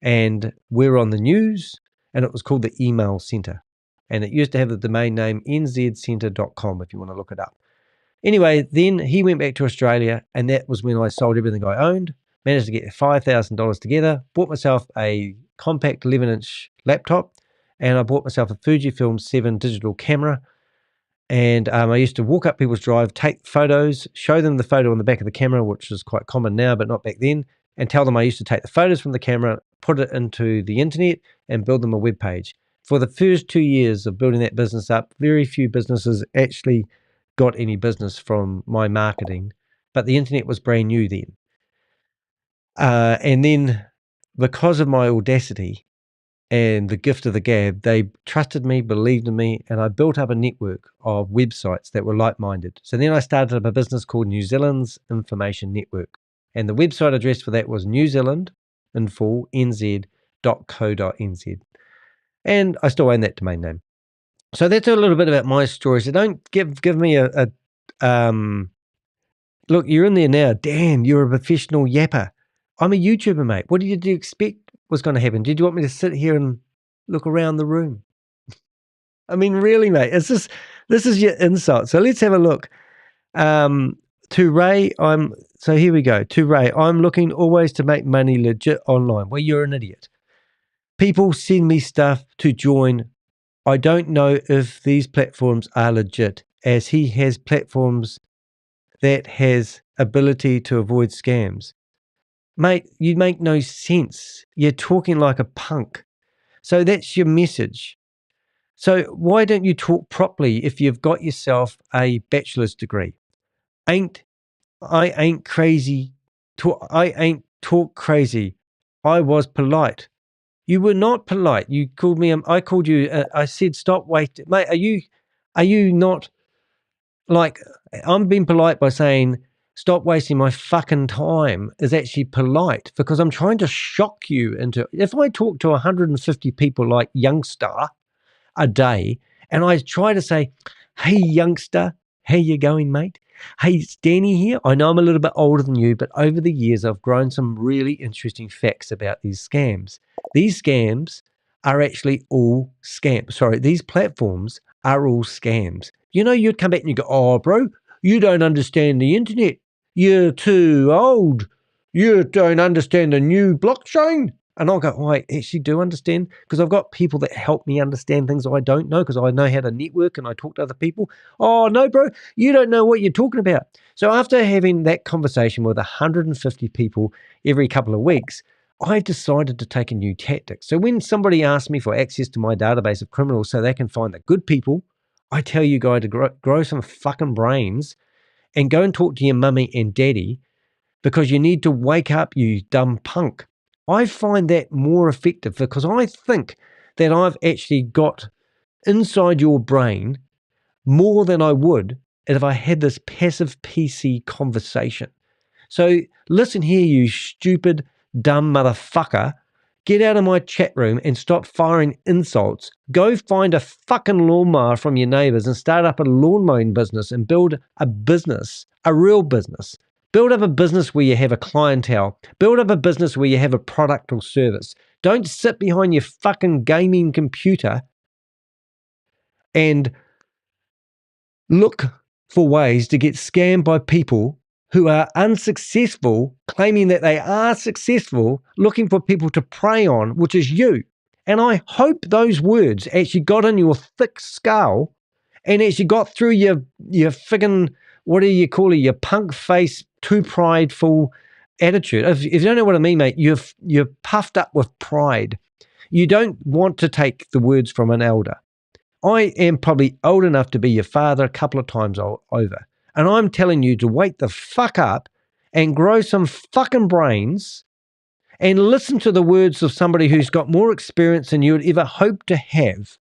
And we're on the news and it was called the Email Centre. And it used to have the domain name nzcentre.com if you want to look it up. Anyway, then he went back to Australia and that was when I sold everything I owned, managed to get $5,000 together, bought myself a compact 11-inch laptop and I bought myself a Fujifilm 7 digital camera. And I used to walk up people's drive, take photos, show them the photo on the back of the camera, which is quite common now, but not back then, and tell them I used to take the photos from the camera, put it into the internet and build them a web page. For the first 2 years of building that business up, very few businesses actually got any business from my marketing, but the internet was brand new then. And then because of my audacity and the gift of the gab, they trusted me, believed in me, and I built up a network of websites that were like-minded. So then I started up a business called New Zealand's Information Network. And the website address for that was newzealandinfo.nz.co.nz. And I still own that domain name. So that's a little bit about my story. So don't give me a look, you're in there now. Dan, you're a professional yapper. I'm a YouTuber, mate. What did you expect was going to happen? Did you want me to sit here and look around the room? I mean, really, mate, this is your insult. So let's have a look. To Ray, so here we go. To Ray, I'm looking always to make money legit online. Well, you're an idiot. People send me stuff to join. I don't know if these platforms are legit, as he has platforms that has ability to avoid scams. Mate, you make no sense. You're talking like a punk. So that's your message. So why don't you talk properly if you've got yourself a bachelor's degree? I ain't crazy. I ain't talk crazy. I was polite. You were not polite. You called me. I called you. I said, stop waiting, mate. Are you not like? I'm being polite by saying stop wasting my fucking time is actually polite, because I'm trying to shock you into, if I talk to 150 people like youngster a day and I try to say, hey youngster, how you going, mate? Hey, it's Danny here. I know I'm a little bit older than you, but over the years I've grown some really interesting facts about these scams. These scams are actually all scams. Sorry, these platforms are all scams. You know, you'd come back and you go, oh, bro, you don't understand the internet. You're too old. You don't understand the new blockchain. And I'll go, oh, I actually do understand, because I've got people that help me understand things I don't know, because I know how to network and I talk to other people. Oh, no, bro, you don't know what you're talking about. So after having that conversation with 150 people every couple of weeks, I decided to take a new tactic. So when somebody asks me for access to my database of criminals so they can find the good people, I tell you guys to grow some fucking brains and go and talk to your mummy and daddy, because you need to wake up, you dumb punk. I find that more effective, because I think that I've actually got inside your brain more than I would if I had this passive PC conversation. So listen here, you stupid, dumb motherfucker. Get out of my chat room and stop firing insults. Go find a fucking lawnmower from your neighbors and start up a lawn mowing business and build a business, a real business. Build up a business where you have a clientele. Build up a business where you have a product or service. Don't sit behind your fucking gaming computer and look for ways to get scammed by people who are unsuccessful, claiming that they are successful, looking for people to prey on, which is you. And I hope those words actually got in your thick skull and actually got through your friggin', what do you call it, your punk face, too prideful attitude. If you don't know what I mean, mate, you're puffed up with pride. You don't want to take the words from an elder. I am probably old enough to be your father a couple of times over. And I'm telling you to wake the fuck up and grow some fucking brains and listen to the words of somebody who's got more experience than you would ever hope to have,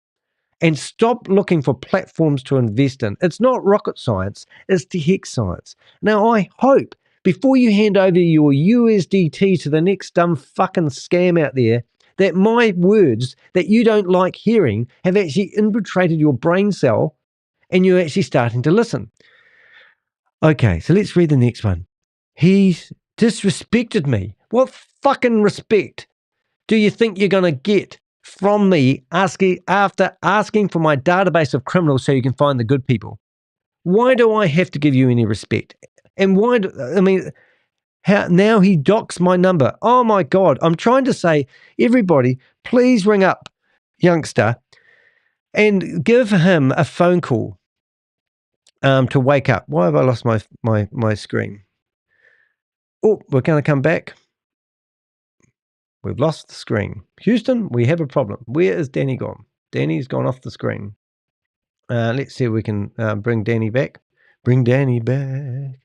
and stop looking for platforms to invest in. It's not rocket science, it's tech science. Now, I hope before you hand over your USDT to the next dumb fucking scam out there, that my words that you don't like hearing have actually infiltrated your brain cell and you're actually starting to listen. Okay, so let's read the next one. He's disrespected me. What fucking respect do you think you're going to get from me after asking for my database of criminals so you can find the good people? Why do I have to give you any respect? And now he docks my number. Oh my God. I'm trying to say, everybody, please ring up youngster and give him a phone call to wake up. Why have I lost my screen? Oh, we're going to come back. We've lost the screen. Houston, we have a problem. Where is Danny gone? Danny's gone off the screen. Let's see if we can bring Danny back. Bring Danny back.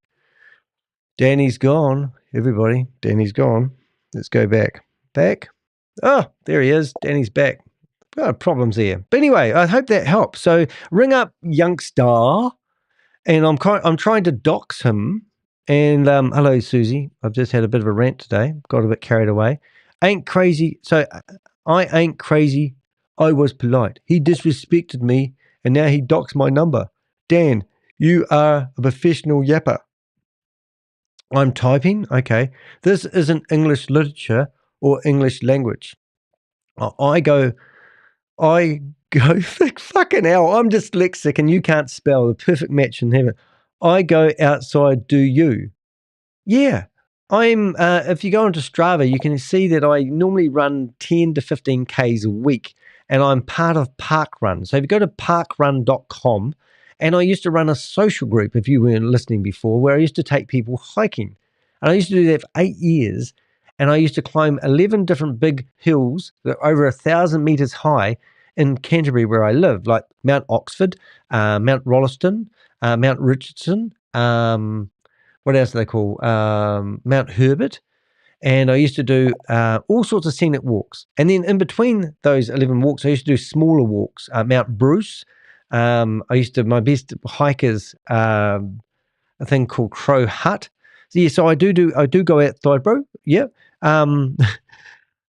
Danny's gone, everybody. Danny's gone. Let's go back. Back. Oh, there he is. Danny's back. Problems there. But anyway, I hope that helps. So ring up youngster, and I'm trying to dox him. And hello, Susie. I've just had a bit of a rant today. Got a bit carried away. Ain't crazy. So I ain't crazy. I was polite. He disrespected me, and now he docks my number. Dan, you are a professional yapper. I'm typing. Okay. This isn't English literature or English language. I go, fucking hell, I'm dyslexic and you can't spell. The perfect match in heaven. I go outside, do you? Yeah. I'm, if you go onto Strava, you can see that I normally run 10 to 15 Ks a week, and I'm part of Parkrun. So if you go to parkrun.com, and I used to run a social group, if you weren't listening before, where I used to take people hiking. And I used to do that for 8 years, and I used to climb 11 different big hills that are over 1,000 meters high in Canterbury where I live, like Mount Oxford, Mount Rolleston, Mount Richardson, what else do they call? Mount Herbert. And I used to do all sorts of scenic walks. And then in between those 11 walks, I used to do smaller walks. Mount Bruce. My best hikers, a thing called Crow Hut. So I do go outside, bro. Yeah.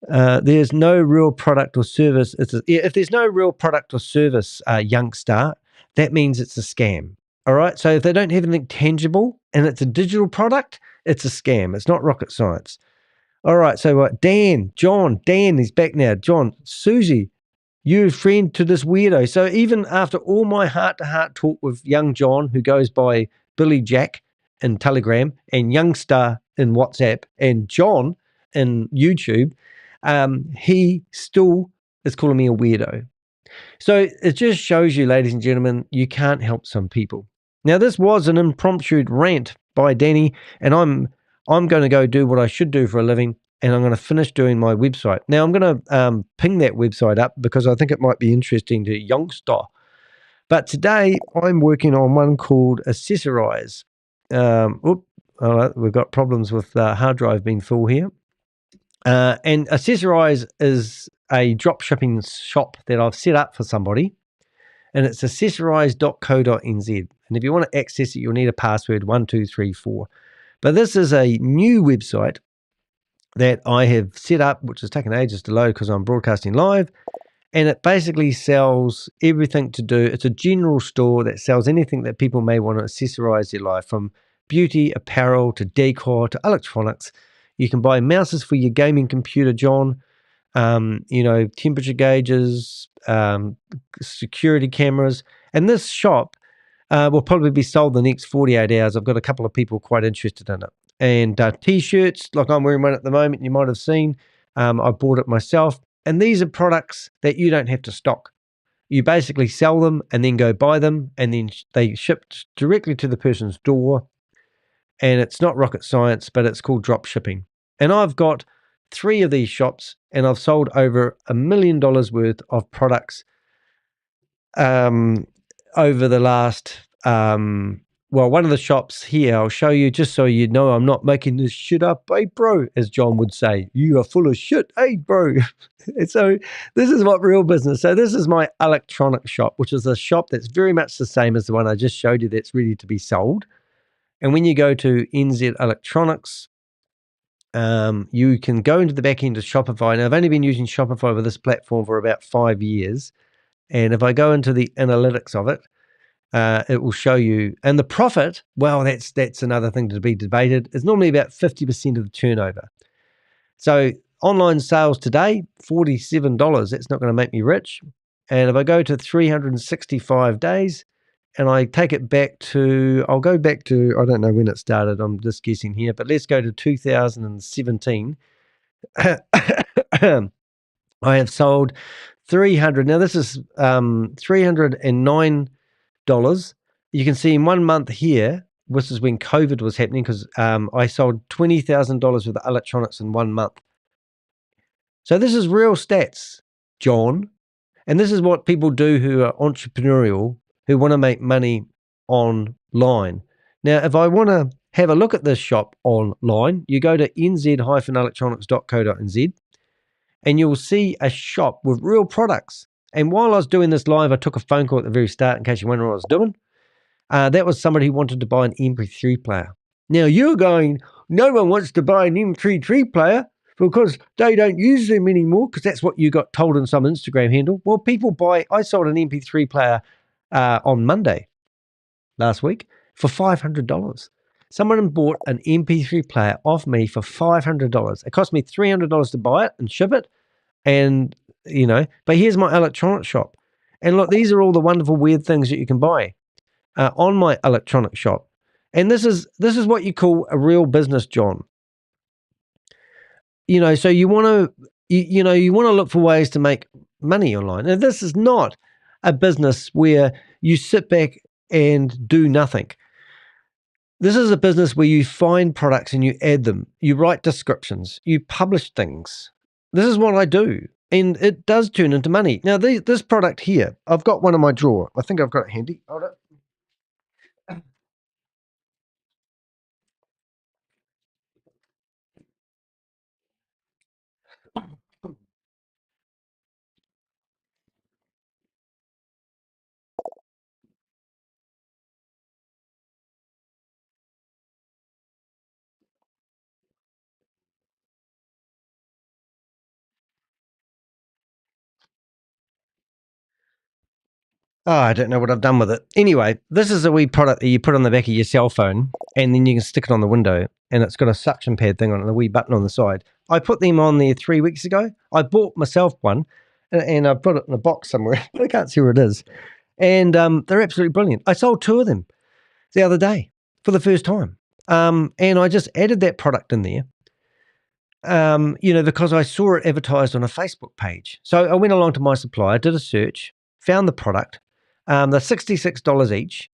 There's no real product or service. If there's no real product or service, youngster, that means it's a scam. All right. So if they don't have anything tangible and it's a digital product, it's a scam. It's not rocket science. All right. So Dan, he's back now. John, Susie, you friend to this weirdo. So even after all my heart-to-heart talk with young John, who goes by Billy Jack in Telegram, and Youngster in WhatsApp, and John in YouTube, he still is calling me a weirdo. So it just shows you, ladies and gentlemen, you can't help some people. Now, this was an impromptu rant by Danny, and I'm going to go do what I should do for a living, and I'm going to finish doing my website. Now, I'm going to ping that website up because I think it might be interesting to youngster. But today, I'm working on one called Accessorize. We've got problems with hard drive being full here. And Accessorize is a drop shipping shop that I've set up for somebody, and it's accessorize.co.nz. And if you want to access it, you'll need a password 1234. But this is a new website that I have set up, which has taken ages to load because I'm broadcasting live. And it basically sells everything to do. It's a general store that sells anything that people may want to accessorize their life, from beauty, apparel, to decor, to electronics. You can buy mouses for your gaming computer, John. Temperature gauges, security cameras. And this shop will probably be sold the next 48 hours. I've got a couple of people quite interested in it. And T-shirts, like I'm wearing one at the moment, you might have seen. I bought it myself. And these are products that you don't have to stock. You basically sell them and then go buy them, and then they ship directly to the person's door. And it's not rocket science, but it's called drop shipping. And I've got 3 of these shops, and I've sold over $1 million worth of products over the last, one of the shops here, I'll show you just so you know I'm not making this shit up. Hey, bro, as John would say, you are full of shit. Hey, bro. So this is what real business. So this is my electronic shop, which is a shop that's very much the same as the one I just showed you that's ready to be sold. And when you go to NZ Electronics, you can go into the back end of Shopify. Now, I've only been using Shopify with this platform for about 5 years. And if I go into the analytics of it, it will show you. And the profit, well, that's another thing to be debated. It's normally about 50% of the turnover. So online sales today, $47. That's not going to make me rich. And if I go to 365 days and I take it back to, I'll go back to, I don't know when it started. I'm just guessing here, but let's go to 2017. I have sold 300. Now this is $309. You can see in 1 month here, this is when COVID was happening, because I sold $20,000 worth of electronics in 1 month. So this is real stats, John. And this is what people do who are entrepreneurial, who want to make money online. Now, if I want to have a look at this shop online, you go to nz-electronics.co.nz and you'll see a shop with real products. And while I was doing this live, I took a phone call at the very start in case you wonder what I was doing. That was somebody who wanted to buy an MP3 player. Now you're going, no one wants to buy an MP3 player because they don't use them anymore, because that's what you got told in some Instagram handle. Well, people buy, I sold an MP3 player on Monday last week for $500. Someone bought an MP3 player off me for $500. It cost me $300 to buy it and ship it. And, but here's my electronic shop. And look, these are all the wonderful, weird things that you can buy on my electronic shop. And this is what you call a real business, John. So you want to, you want to look for ways to make money online. And this is not a business where you sit back and do nothing. This is a business where you find products and you add them. You write descriptions. You publish things. This is what I do. And it does turn into money. Now, this product here, I've got one in my drawer. I think I've got it handy. Hold it. I don't know what I've done with it. Anyway, this is a wee product that you put on the back of your cell phone, and then you can stick it on the window, and it's got a suction pad thing on it and a wee button on the side. I put them on there 3 weeks ago. I bought myself one, and I put it in a box somewhere, but I can't see where it is. And they're absolutely brilliant. I sold 2 of them the other day for the first time. And I just added that product in there, because I saw it advertised on a Facebook page. So I went along to my supplier, did a search, found the product. They're $66 each,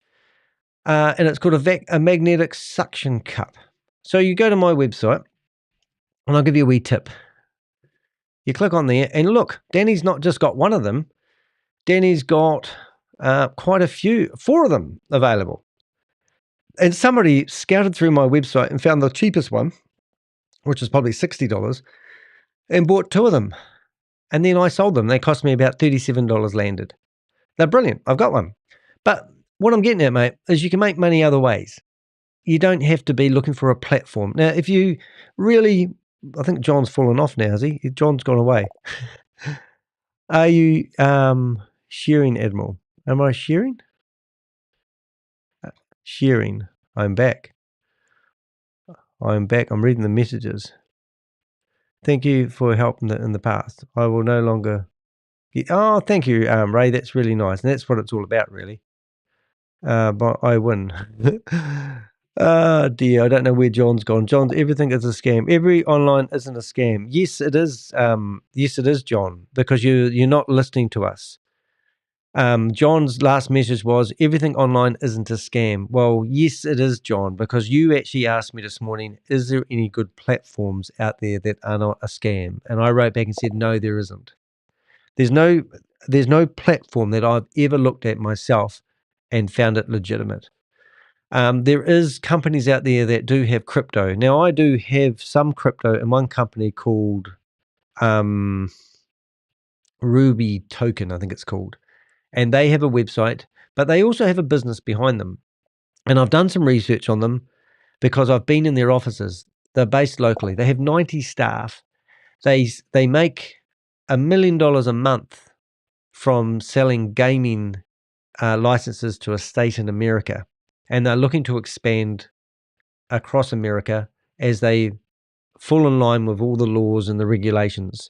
and it's called a magnetic suction cup. So you go to my website, and I'll give you a wee tip. You click on there, and look, Danny's not just got one of them. Danny's got quite a few, 4 of them available. And somebody scouted through my website and found the cheapest one, which is probably $60, and bought 2 of them. And then I sold them. They cost me about $37 landed. They're brilliant. I've got one. But what I'm getting at, mate, is you can make money other ways. You don't have to be looking for a platform. Now, if you really, I think John's fallen off now, is he? John's gone away. Are you sharing, Admiral? Am I sharing? Sharing. I'm back. I'm back. I'm reading the messages. Thank you for help in the past. I will no longer. Oh, thank you, Ray. That's really nice. And that's what it's all about, really. But I win. Oh, dear. I don't know where John's gone. John's, everything is a scam. Every online isn't a scam. Yes, it is. Yes, it is, John, because you're not listening to us. John's last message was, everything online isn't a scam. Well, yes, it is, John, because you actually asked me this morning, is there any good platforms out there that are not a scam? And I wrote back and said, no, there isn't. There's no platform that I've ever looked at myself and found it legitimate. There is companies out there that do have crypto. Now, I do have some crypto in one company called Ruby Token, I think it's called. And they have a website, but they also have a business behind them. And I've done some research on them because I've been in their offices. They're based locally. They have 90 staff. They make $1 million a month from selling gaming licenses to a state in America. And they're looking to expand across America as they fall in line with all the laws and the regulations.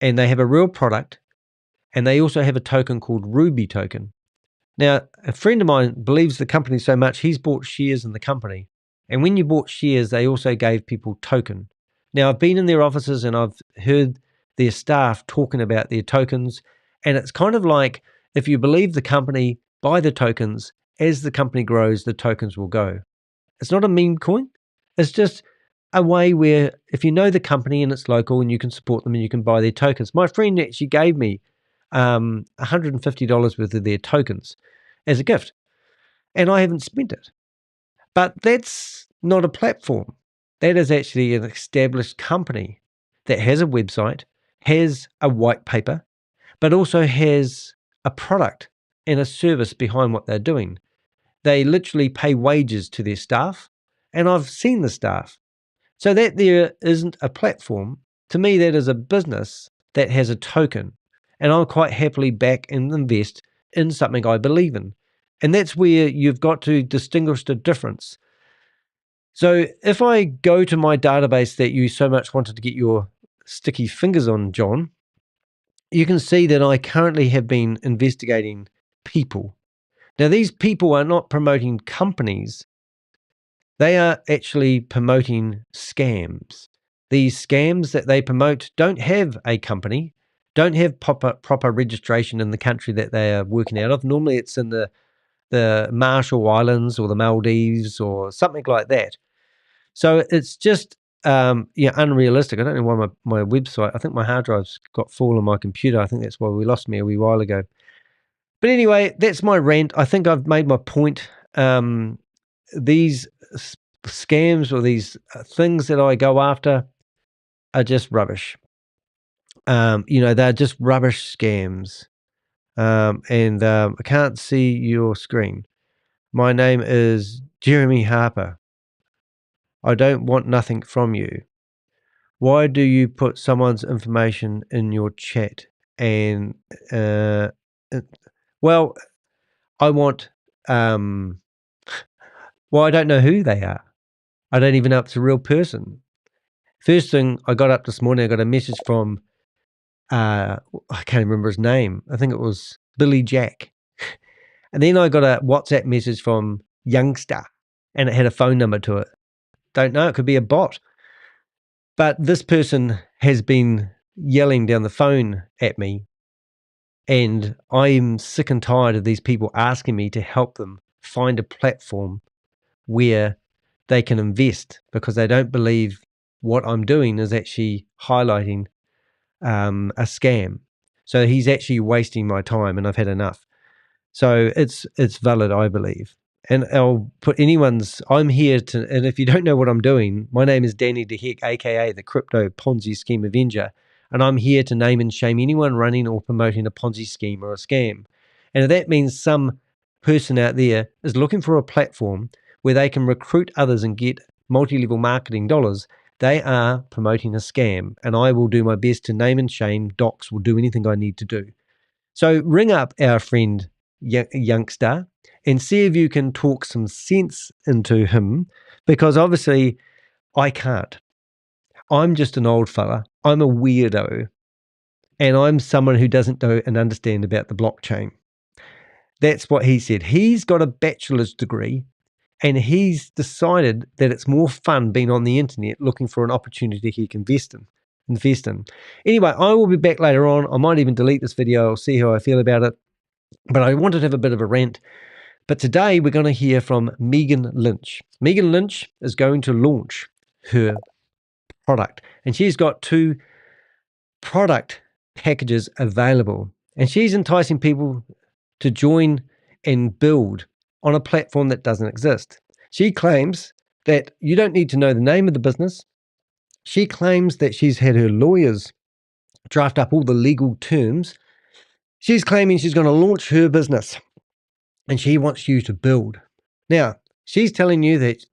And they have a real product, and they also have a token called Ruby Token. Now, a friend of mine believes the company so much, he's bought shares in the company. And when you bought shares, they also gave people token. Now, I've been in their offices and I've heard their staff talking about their tokens. And it's kind of like, if you believe the company, buy the tokens. As the company grows, the tokens will go. It's not a meme coin. It's just a way where if you know the company and it's local and you can support them and you can buy their tokens. My friend actually gave me $150 worth of their tokens as a gift, and I haven't spent it. But that's not a platform. That is actually an established company that has a website, has a white paper, but also has a product and a service behind what they're doing. They literally pay wages to their staff, and I've seen the staff. So that there isn't a platform. To me, that is a business that has a token, and I'll quite happily back and invest in something I believe in. And that's where you've got to distinguish the difference. So if I go to my database that you so much wanted to get your sticky fingers on, John, you can see that I currently have been investigating people. Now, these people are not promoting companies. They are actually promoting scams. These scams that they promote don't have a company, don't have proper registration in the country that they are working out of. Normally it's in the Marshall Islands or the Maldives or something like that. So it's just unrealistic. I don't know why my website, I think my hard drive's got full on my computer. I think that's why we lost me a wee while ago. But anyway, that's my rant. I think I've made my point. These scams or these things that I go after are just rubbish. They're just rubbish scams. And I can't see your screen. My name is Jeremy Harper. I don't want nothing from you. Why do you put someone's information in your chat? And well, I want, well, I don't know who they are. I don't even know if it's a real person. First thing I got up this morning, I got a message from, I can't remember his name. I think it was Billy Jack. And then I got a WhatsApp message from Youngster, and it had a phone number to it. Don't know, it could be a bot. But this person has been yelling down the phone at me, and I'm sick and tired of these people asking me to help them find a platform where they can invest, because they don't believe what I'm doing is actually highlighting a scam. So he's actually wasting my time, and I've had enough. So it's valid, I believe. And I'll put I'm here to, and if you don't know what I'm doing, my name is Danny DeHeck, aka the Crypto Ponzi Scheme Avenger. And I'm here to name and shame anyone running or promoting a Ponzi scheme or a scam. And if that means some person out there is looking for a platform where they can recruit others and get multi-level marketing dollars, they are promoting a scam. And I will do my best to name and shame. Docs will do anything I need to do. So ring up our friend Youngster and see if you can talk some sense into him, because obviously I can't. I'm just an old fella. I'm a weirdo, and I'm someone who doesn't know and understand about the blockchain. That's what he said. He's got a bachelor's degree, and he's decided that it's more fun being on the internet looking for an opportunity he can invest in. Anyway, I will be back later on. I might even delete this video. I'll see how I feel about it. But I wanted to have a bit of a rant. But today we're going to hear from Megan Lynch. Megan Lynch is going to launch her product, and she's got 2 product packages available, and she's enticing people to join and build on a platform that doesn't exist. She claims that you don't need to know the name of the business. She claims that she's had her lawyers draft up all the legal terms. She's claiming she's going to launch her business, and she wants you to build. Now, she's telling you that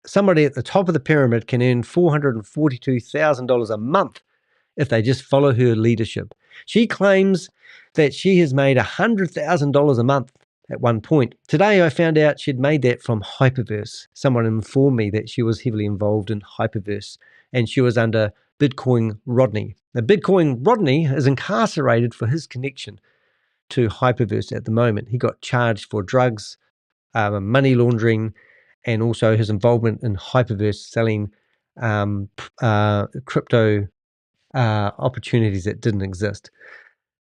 somebody at the top of the pyramid can earn $442,000 a month if they just follow her leadership. She claims that she has made $100,000 a month at one point. Today, I found out she'd made that from Hyperverse. Someone informed me that she was heavily involved in Hyperverse, and she was under Bitcoin Rodney. Now, Bitcoin Rodney is incarcerated for his connection to Hyperverse at the moment. He got charged for drugs, money laundering, and also his involvement in Hyperverse selling crypto opportunities that didn't exist.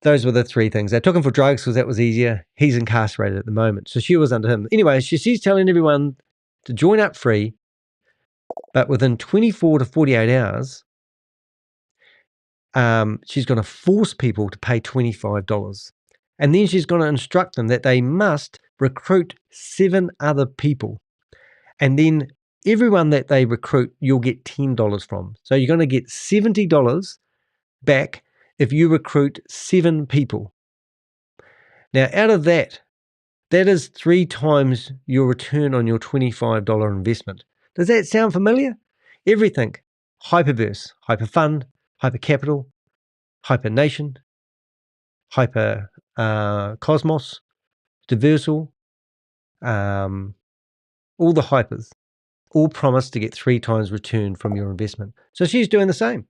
Those were the 3 things. They took him for drugs because that was easier. He's incarcerated at the moment. So she was under him. Anyway, she's telling everyone to join up free, but within 24 to 48 hours, she's going to force people to pay $25. And then she's going to instruct them that they must recruit 7 other people. And then everyone that they recruit, you'll get $10 from. So you're going to get $70 back if you recruit 7 people. Now, out of that is 3 times your return on your $25 investment. Does that sound familiar? Everything. Hyperverse, Hyperfund, Hypercapital, Hypernation, Hyper Cosmos, Diversal, all the hypers, all promise to get 3 times return from your investment. So she's doing the same.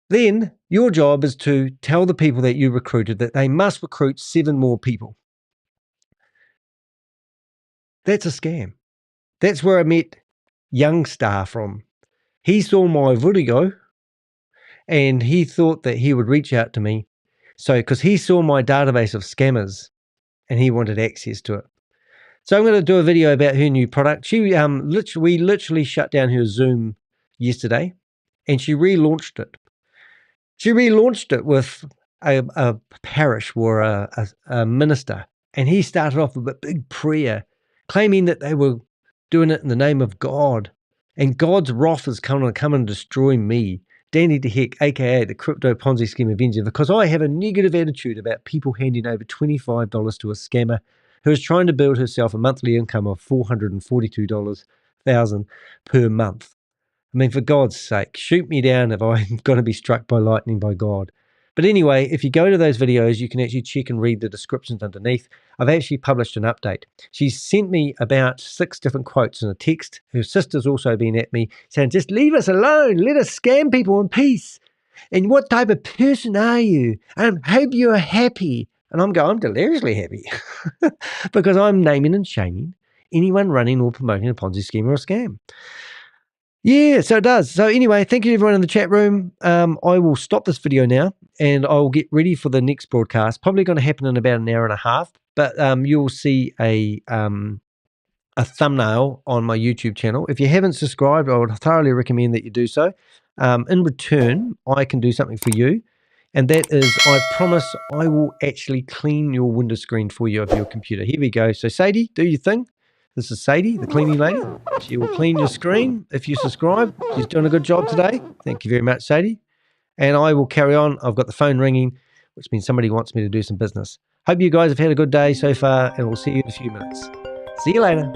Then your job is to tell the people that you recruited that they must recruit 7 more people. That's a scam. That's where I met Youngstar from. He saw my video and he thought that he would reach out to me. So, because he saw my database of scammers and he wanted access to it. So I'm going to do a video about her new product. We literally shut down her Zoom yesterday, and she relaunched it. She relaunched it with a parish or a minister, and he started off with a big prayer, claiming that they were doing it in the name of God, and God's wrath is coming to come and destroy me, Danny DeHeck, aka the Crypto Ponzi Scheme Avenger, because I have a negative attitude about people handing over $25 to a scammer who is trying to build herself a monthly income of $442,000 per month. I mean, for God's sake, shoot me down if I'm going to be struck by lightning by God. But anyway, if you go to those videos, you can actually check and read the descriptions underneath. I've actually published an update. She's sent me about 6 different quotes in a text. Her sister's also been at me saying, just leave us alone. Let us scam people in peace. And what type of person are you? I hope you're happy. And I'm going, I'm deliriously happy because I'm naming and shaming anyone running or promoting a Ponzi scheme or a scam. Yeah, so it does. So anyway, thank you everyone in the chat room. I will stop this video now and I'll get ready for the next broadcast. Probably going to happen in about an hour and a half, but you'll see a thumbnail on my YouTube channel. If you haven't subscribed, I would thoroughly recommend that you do so. In return, I can do something for you. And that is, I promise I will actually clean your window screen for you of your computer. Here we go. So Sadie, do your thing. This is Sadie, the cleaning lady. She will clean your screen if you subscribe. She's doing a good job today. Thank you very much, Sadie. And I will carry on. I've got the phone ringing, which means somebody wants me to do some business. Hope you guys have had a good day so far, and we'll see you in a few minutes. See you later.